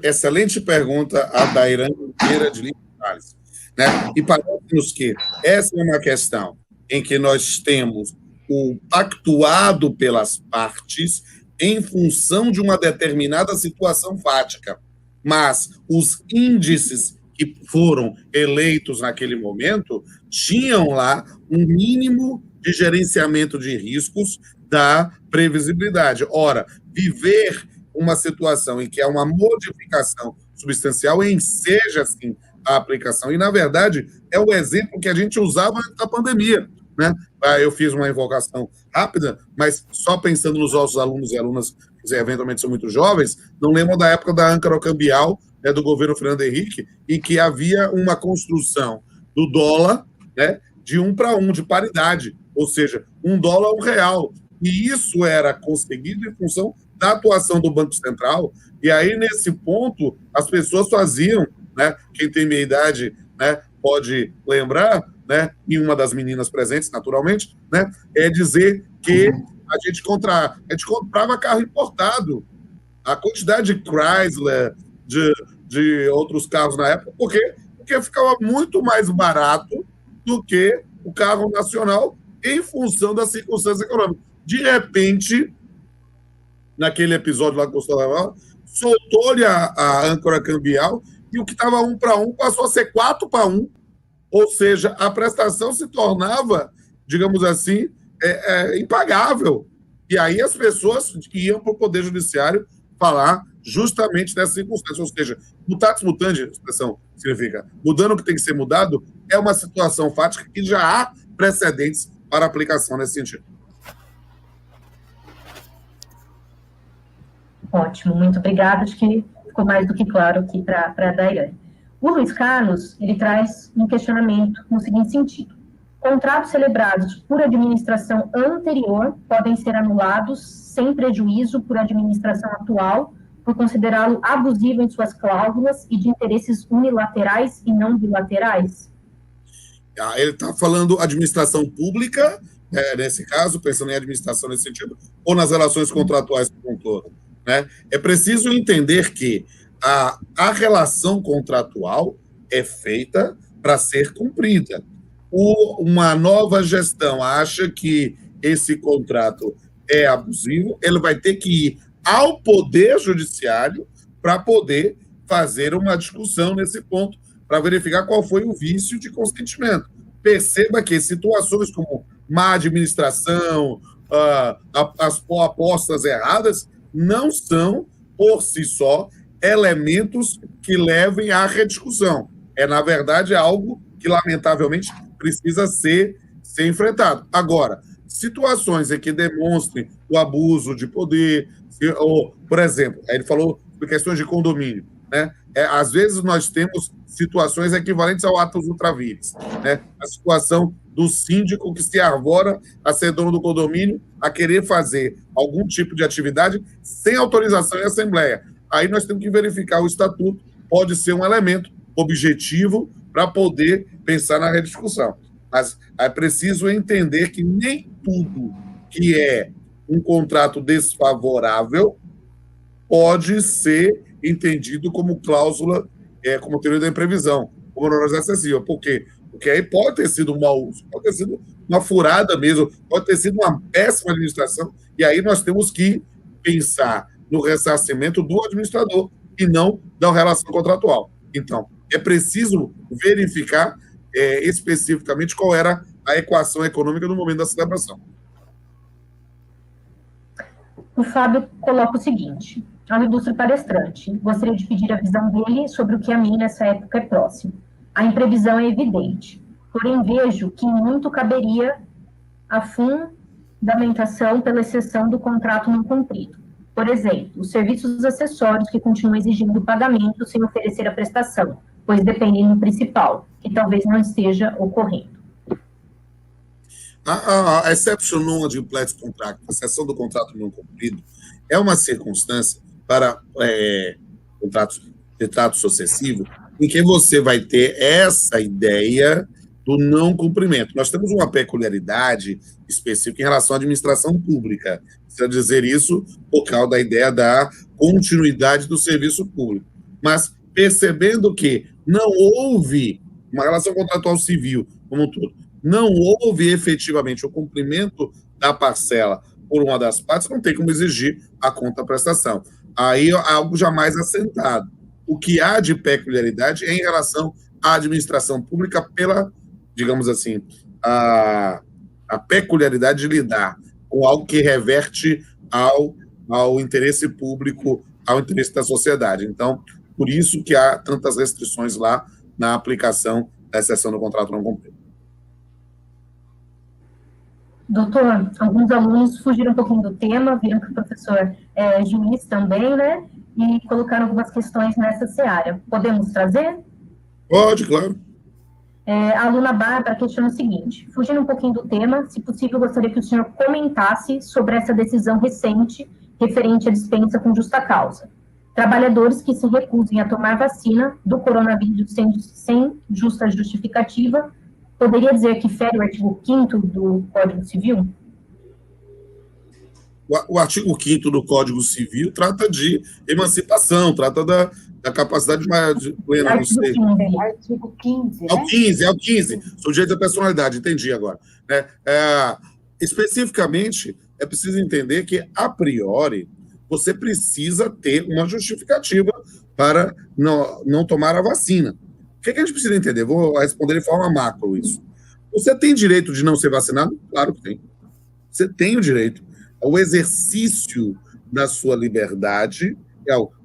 Excelente pergunta, a Dairane Vieira de Lima Salles, né? E parece-nos que essa é uma questão em que nós temos o pactuado pelas partes em função de uma determinada situação fática, mas os índices que foram eleitos naquele momento tinham lá um mínimo de gerenciamento de riscos da previsibilidade. Ora, viver uma situação em que há uma modificação substancial enseja, assim, a aplicação. E, na verdade, é o exemplo que a gente usava antes da pandemia, né? Eu fiz uma invocação rápida, mas só pensando nos nossos alunos e alunas que eventualmente são muito jovens, não lembram da época da âncora cambial, né, do governo Fernando Henrique, e que havia uma construção do dólar, né, de 1 para 1, de paridade, ou seja, $1 a R$1. E isso era conseguido em função da atuação do Banco Central, e aí, nesse ponto, as pessoas faziam, né, quem tem minha idade, né, pode lembrar, né, e uma das meninas presentes, naturalmente, né, é dizer que a gente comprava carro importado, a quantidade de Chrysler, de outros carros na época, porque ficava muito mais barato do que o carro nacional em função das circunstâncias econômicas. De repente, naquele episódio lá que o Gustavo falou, soltou-lhe a âncora cambial e o que estava 1 para 1 passou a ser 4 para 1, ou seja, a prestação se tornava, digamos assim, impagável. E aí as pessoas iam para o Poder Judiciário falar justamente dessa circunstância, ou seja, mutatis mutandis, a expressão significa mudando o que tem que ser mudado, é uma situação fática que já há precedentes para aplicação nesse sentido. Ótimo, muito obrigada, acho que ficou mais do que claro aqui para a Daiane. O Luiz Carlos, ele traz um questionamento no seguinte sentido: contratos celebrados por administração anterior podem ser anulados sem prejuízo por administração atual, por considerá-lo abusivo em suas cláusulas e de interesses unilaterais e não bilaterais? Ele está falando administração pública, nesse caso, pensando em administração nesse sentido, ou nas relações contratuais como um todo, né? É preciso entender que a relação contratual é feita para ser cumprida. Uma nova gestão acha que esse contrato é abusivo, ele vai ter que ir ao Poder Judiciário para poder fazer uma discussão nesse ponto, para verificar qual foi o vício de consentimento. Perceba que situações como má administração, as apostas erradas, não são, por si só, elementos que levem à rediscussão. Na verdade, algo que, lamentavelmente, precisa ser enfrentado. Agora, situações em que demonstrem o abuso de poder, ou, por exemplo, ele falou de questões de condomínio, né? Às vezes nós temos situações equivalentes ao atos ultra vires, né? A situação do síndico que se arvora a ser dono do condomínio, a querer fazer algum tipo de atividade sem autorização em assembleia. Aí nós temos que verificar o estatuto, pode ser um elemento objetivo para poder pensar na rediscussão. Mas é preciso entender que nem tudo que é um contrato desfavorável pode ser entendido como cláusula, como teoria da imprevisão, como onerosa excessiva. Por quê? Porque aí pode ter sido um mau uso, pode ter sido uma furada mesmo, pode ter sido uma péssima administração, e aí nós temos que pensar no ressarcimento do administrador e não da relação contratual. Então, é preciso verificar especificamente qual era a equação econômica no momento da celebração. O Fábio coloca o seguinte: ao ilustre palestrante, gostaria de pedir a visão dele sobre o que a mim nessa época é próximo. A imprevisão é evidente, porém vejo que muito caberia a fundamentação pela exceção do contrato não cumprido. Por exemplo, os serviços acessórios que continuam exigindo pagamento sem oferecer a prestação, pois dependem do principal, que talvez não esteja ocorrendo. A exception non admitted contract, a exceção do contrato não cumprido, é uma circunstância para contrato sucessivo em que você vai ter essa ideia do não cumprimento. Nós temos uma peculiaridade específica em relação à administração pública. Precisa dizer isso por causa da ideia da continuidade do serviço público. Mas percebendo que não houve uma relação contratual civil como um todo, não houve efetivamente o cumprimento da parcela por uma das partes, não tem como exigir a contraprestação. Aí é algo jamais assentado. O que há de peculiaridade é em relação à administração pública pela, digamos assim, a peculiaridade de lidar com algo que reverte ao interesse público, ao interesse da sociedade. Então, por isso que há tantas restrições lá na aplicação da exceção do contrato não cumprido. Doutor, alguns alunos fugiram um pouquinho do tema, viram que o professor é juiz também, né? E colocaram algumas questões nessa seara. Podemos trazer? Pode, claro. A aluna Bárbara questiona o seguinte: fugindo um pouquinho do tema, se possível, gostaria que o senhor comentasse sobre essa decisão recente referente à dispensa com justa causa. Trabalhadores que se recusem a tomar vacina do coronavírus sem justa justificativa, poderia dizer que fere o artigo 5º do Código Civil? O artigo 5º do Código Civil trata de emancipação, trata da capacidade de plena, não sei. Artigo 15, né? É o 15, sujeito à personalidade, entendi agora. Especificamente, é preciso entender que, a priori, você precisa ter uma justificativa para não tomar a vacina. O que a gente precisa entender? Vou responder de forma macro isso. Você tem direito de não ser vacinado? Claro que tem. Você tem o direito. O exercício da sua liberdade.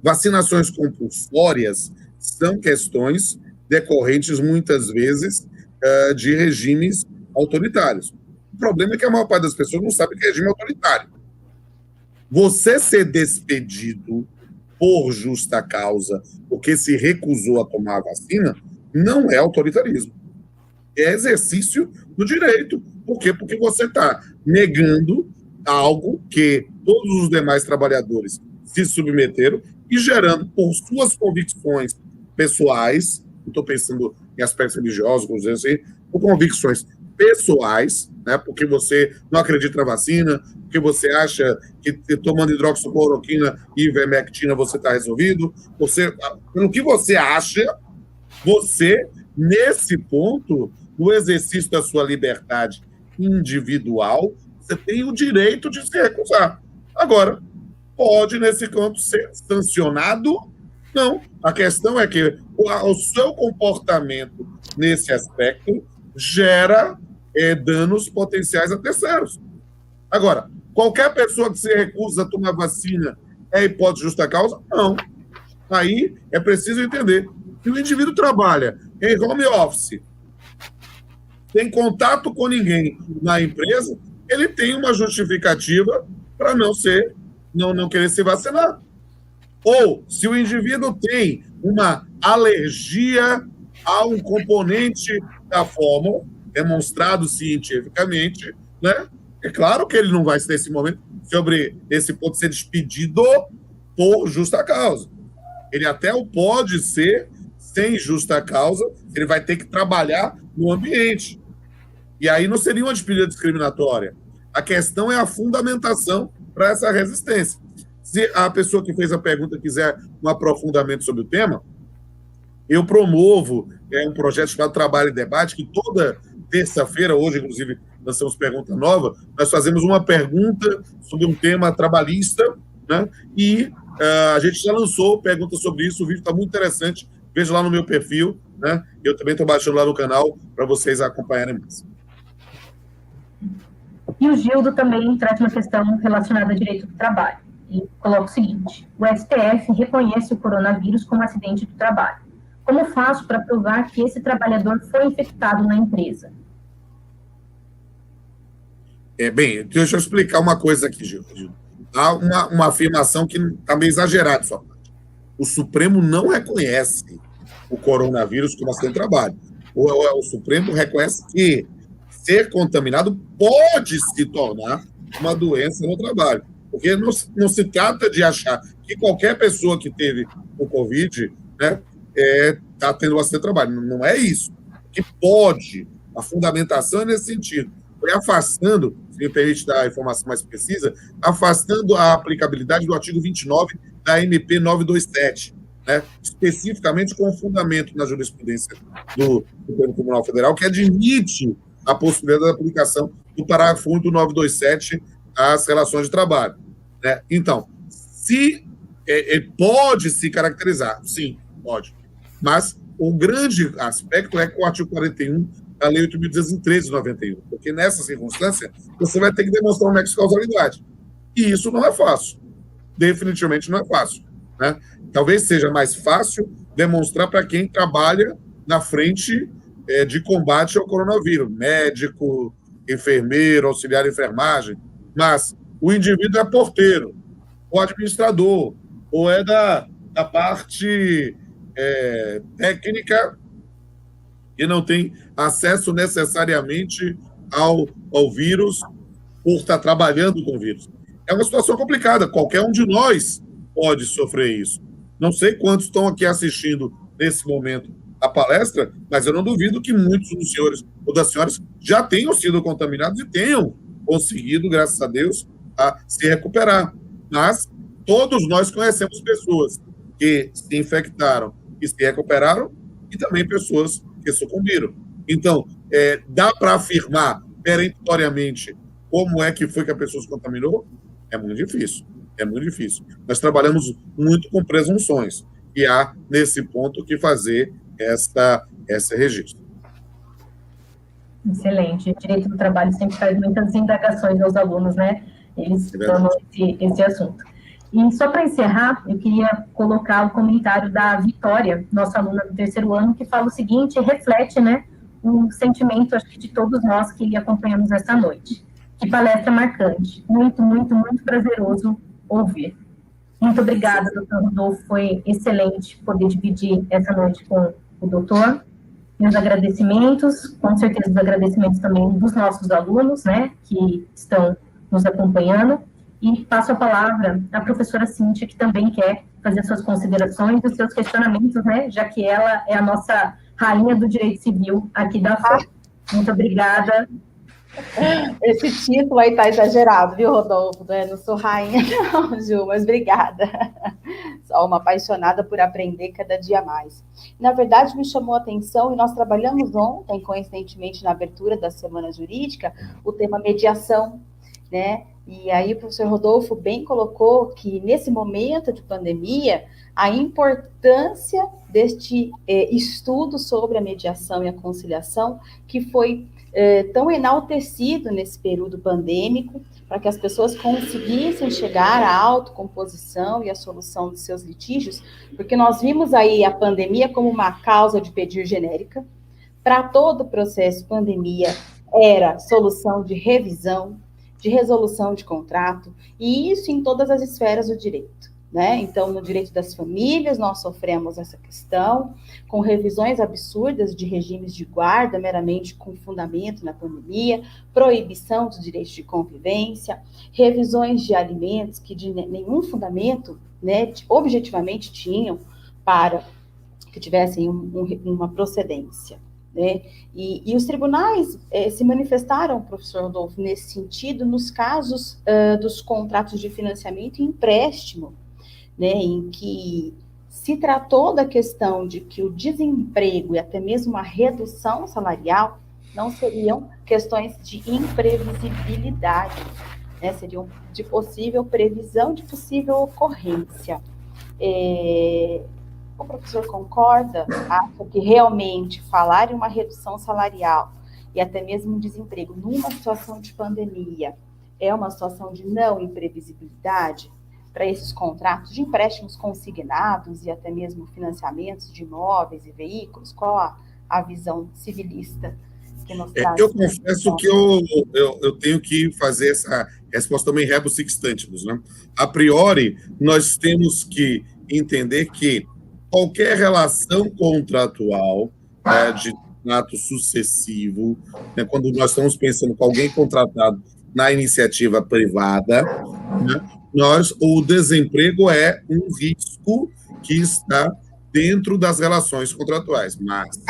Vacinações compulsórias são questões decorrentes, muitas vezes, de regimes autoritários. O problema é que a maior parte das pessoas não sabe que é regime autoritário. Você ser despedido por justa causa, porque se recusou a tomar a vacina, não é autoritarismo. É exercício do direito. Por quê? Porque você está negando algo que todos os demais trabalhadores se submeteram e gerando, por suas convicções pessoais, estou pensando em aspectos religiosos, por exemplo assim, por convicções pessoais, né, porque você não acredita na vacina, porque você acha que tomando hidroxicloroquina e ivermectina você está resolvido, pelo que você acha, você, nesse ponto, no exercício da sua liberdade individual, você tem o direito de se recusar. Agora, pode, nesse campo, ser sancionado? Não. A questão é que o seu comportamento nesse aspecto gera danos potenciais a terceiros. Agora, qualquer pessoa que se recusa a tomar vacina é hipótese de justa causa? Não. Aí é preciso entender que o indivíduo trabalha em home office, tem contato com ninguém na empresa, ele tem uma justificativa para não querer se vacinar. Ou, se o indivíduo tem uma alergia há um componente da fórmula demonstrado cientificamente, né? É claro que ele não vai ter esse momento sobre esse ponto ser despedido por justa causa. Ele até o pode ser sem justa causa, ele vai ter que trabalhar no ambiente. E aí não seria uma despedida discriminatória. A questão é a fundamentação para essa resistência. Se a pessoa que fez a pergunta quiser um aprofundamento sobre o tema, eu promovo um projeto chamado Trabalho e Debate, que toda terça-feira, hoje, inclusive, lançamos pergunta nova, nós fazemos uma pergunta sobre um tema trabalhista, né? E a gente já lançou perguntas sobre isso, o vídeo está muito interessante, veja lá no meu perfil, né? Eu também estou baixando lá no canal para vocês acompanharem mais. E o Gildo também traz uma questão relacionada ao direito do trabalho. Ele coloca o seguinte: o STF reconhece o coronavírus como acidente do trabalho. Como faço para provar que esse trabalhador foi infectado na empresa? Bem, deixa eu explicar uma coisa aqui, Gildo. Há uma afirmação que está meio exagerada de sua parte. O Supremo não reconhece o coronavírus como acidente de trabalho. O Supremo reconhece que ser contaminado pode se tornar uma doença no trabalho. Porque não se trata de achar que qualquer pessoa que teve o Covid, né, está tendo um acidente de trabalho. Não é isso. Que pode, a fundamentação é nesse sentido. Foi afastando, se me permite dar a informação mais precisa, afastando a aplicabilidade do artigo 29 da MP 927, né, especificamente com o fundamento na jurisprudência do Supremo Tribunal Federal, que admite a possibilidade da aplicação do parágrafo 1 do 927 às relações de trabalho. Né? Então, se pode se caracterizar, sim, pode. Mas o grande aspecto é que o artigo 41 da Lei 8.213 de 91, porque nessa circunstância você vai ter que demonstrar uma nexo-causalidade. E isso não é fácil. Definitivamente não é fácil. Né? Talvez seja mais fácil demonstrar para quem trabalha na frente de combate ao coronavírus, médico, enfermeiro, auxiliar de enfermagem, mas o indivíduo é porteiro, ou administrador, ou é da parte técnica e não tem acesso necessariamente ao vírus por estar trabalhando com o vírus. É uma situação complicada, qualquer um de nós pode sofrer isso. Não sei quantos estão aqui assistindo nesse momento a palestra, mas eu não duvido que muitos dos senhores ou das senhoras já tenham sido contaminados e tenham conseguido, graças a Deus, a se recuperar. Mas todos nós conhecemos pessoas que se infectaram e se recuperaram e também pessoas que sucumbiram. Então, dá para afirmar peremptoriamente como é que foi que a pessoa se contaminou? É muito difícil. É muito difícil. Nós trabalhamos muito com presunções e há, nesse ponto, que fazer esse registro. Excelente. O direito do trabalho sempre faz muitas indagações aos alunos, né? Eles tomam esse assunto. E só para encerrar, eu queria colocar o comentário da Vitória, nossa aluna do terceiro ano, que fala o seguinte, reflete, né, um sentimento, acho que de todos nós que acompanhamos essa noite. Que palestra marcante. Muito, muito, muito prazeroso ouvir. Muito obrigada, doutor Rodolfo. Foi excelente poder dividir essa noite com o doutor. Meus agradecimentos, com certeza os agradecimentos também dos nossos alunos, né, que estão nos acompanhando. E passo a palavra à professora Cíntia, que também quer fazer suas considerações e os seus questionamentos, né, já que ela é a nossa rainha do direito civil aqui da FAO. Muito obrigada. Esse título aí tá exagerado, viu, Rodolfo? Não sou rainha, não, Ju, mas obrigada. Só uma apaixonada por aprender cada dia mais. Na verdade, me chamou a atenção, e nós trabalhamos ontem, coincidentemente, na abertura da Semana Jurídica, o tema mediação, né? E aí o professor Rodolfo bem colocou que, nesse momento de pandemia, a importância deste estudo sobre a mediação e a conciliação, que foi tão enaltecido nesse período pandêmico, para que as pessoas conseguissem chegar à autocomposição e à solução de seus litígios, porque nós vimos aí a pandemia como uma causa de pedir genérica. Para todo o processo pandemia era solução de revisão, de resolução de contrato, e isso em todas as esferas do direito, né? Então, no direito das famílias, nós sofremos essa questão, com revisões absurdas de regimes de guarda, meramente com fundamento na pandemia, proibição dos direitos de convivência, revisões de alimentos que de nenhum fundamento, né, objetivamente tinham para que tivessem uma procedência, né? E os tribunais se manifestaram, professor Rodolfo, nesse sentido, nos casos dos contratos de financiamento e empréstimo, né, em que se tratou da questão de que o desemprego e até mesmo a redução salarial não seriam questões de imprevisibilidade, né, seriam de possível previsão de possível ocorrência. O professor concorda? Acha que realmente falar em uma redução salarial e até mesmo um desemprego numa situação de pandemia é uma situação de não imprevisibilidade para esses contratos de empréstimos consignados e até mesmo financiamentos de imóveis e veículos? Qual a visão civilista que nos traz? Eu confesso que eu tenho que fazer essa resposta também rebus sic stantibus, né? A priori, nós temos que entender que qualquer relação contratual de contrato sucessivo, né, quando nós estamos pensando com alguém contratado na iniciativa privada, né, o desemprego é um risco que está dentro das relações contratuais, mas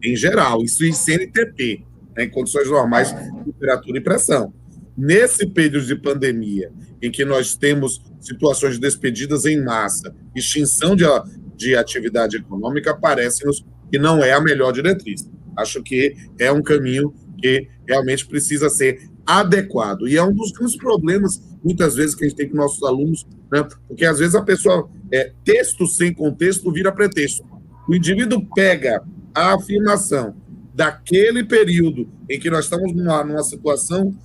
em geral, isso em CNTP, né, em condições normais de temperatura e pressão. Nesse período de pandemia, em que nós temos situações de despedidas em massa, extinção de atividade econômica, parece-nos que não é a melhor diretriz. Acho que é um caminho que realmente precisa ser adequado. E é um dos grandes problemas, muitas vezes, que a gente tem com nossos alunos, né? Porque, às vezes, a pessoa, texto sem contexto vira pretexto. O indivíduo pega a afirmação daquele período em que nós estamos numa situação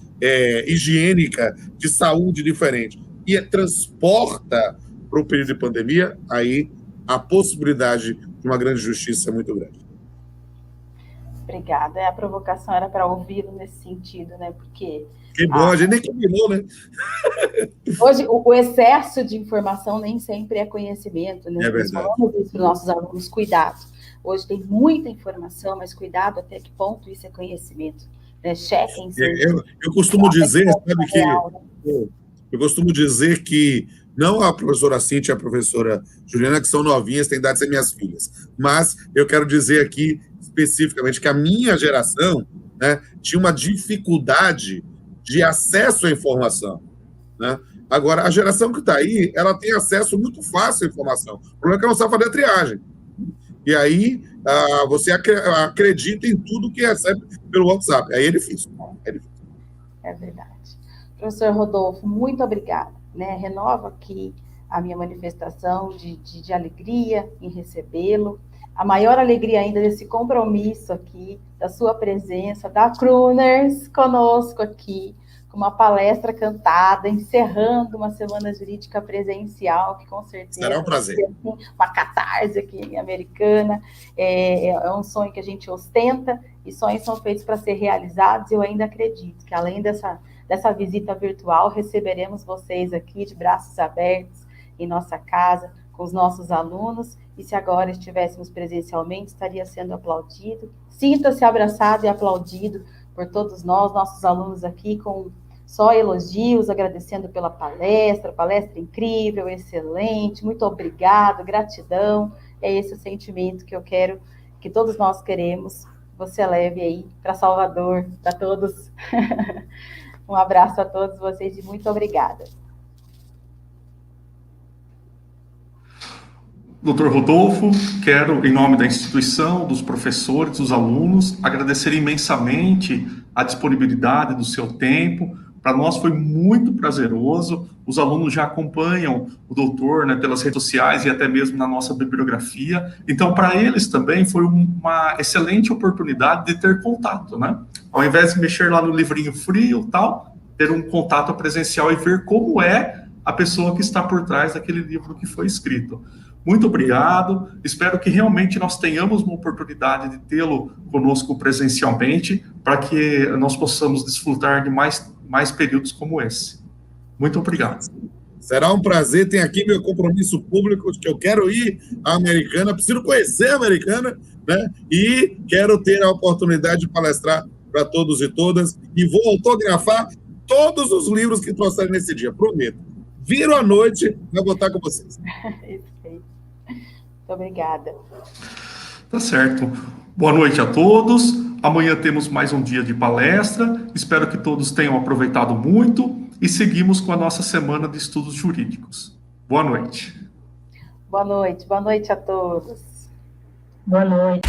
higiênica, de saúde diferente, e transporta para o período de pandemia, aí a possibilidade de uma grande justiça é muito grande. Obrigada. A provocação era para ouvi-lo nesse sentido, né? Porque... Que bom, a gente nem combinou, né? Hoje, o excesso de informação nem sempre é conhecimento, né? É verdade. Nós falamos isso para os nossos alunos, cuidado. Hoje tem muita informação, mas cuidado até que ponto isso é conhecimento. Né? Chequem. Eu costumo dizer, sabe que... Eu costumo dizer que não a professora Cíntia e a professora Juliana, que são novinhas, têm idade de ser minhas filhas, mas eu quero dizer aqui especificamente que a minha geração, né, tinha uma dificuldade de acesso à informação, né? Agora, a geração que está aí, ela tem acesso muito fácil à informação. O problema é que não sabe fazer a triagem. E aí, você acredita em tudo que recebe pelo WhatsApp. Aí é difícil. É verdade. Professor Rodolfo, muito obrigada. Né? Renovo aqui a minha manifestação de alegria em recebê-lo. A maior alegria ainda desse compromisso aqui, da sua presença, da Crooners conosco aqui, com uma palestra cantada, encerrando uma semana jurídica presencial, que com certeza... Será um prazer. Uma catarse aqui em Americana. É um sonho que a gente ostenta, e sonhos são feitos para ser realizados, e eu ainda acredito que, além dessa visita virtual, receberemos vocês aqui de braços abertos em nossa casa, com os nossos alunos, e se agora estivéssemos presencialmente, estaria sendo aplaudido. Sinta-se abraçado e aplaudido por todos nós, nossos alunos aqui, com só elogios, agradecendo pela palestra incrível, excelente, muito obrigado, gratidão. É esse o sentimento que eu quero, que todos nós queremos, você leve aí para Salvador, para todos. Um abraço a todos vocês e muito obrigada. Doutor Rodolfo, quero, em nome da instituição, dos professores, dos alunos, agradecer imensamente a disponibilidade do seu tempo. Para nós foi muito prazeroso. Os alunos já acompanham o doutor, né, pelas redes sociais e até mesmo na nossa bibliografia. Então, para eles também foi uma excelente oportunidade de ter contato, né? Ao invés de mexer lá no livrinho frio e tal, ter um contato presencial e ver como é a pessoa que está por trás daquele livro que foi escrito. Muito obrigado, espero que realmente nós tenhamos uma oportunidade de tê-lo conosco presencialmente, para que nós possamos desfrutar de mais períodos como esse. Muito obrigado. Será um prazer, tem aqui meu compromisso público, que eu quero ir à Americana, preciso conhecer a Americana, né? E quero ter a oportunidade de palestrar para todos e todas, e vou autografar todos os livros que trouxerem nesse dia, prometo. Viro à noite, eu vou estar com vocês. Muito obrigada. Tá certo. Boa noite a todos. Amanhã temos mais um dia de palestra. Espero que todos tenham aproveitado muito e seguimos com a nossa semana de estudos jurídicos. Boa noite. Boa noite a todos. Boa noite.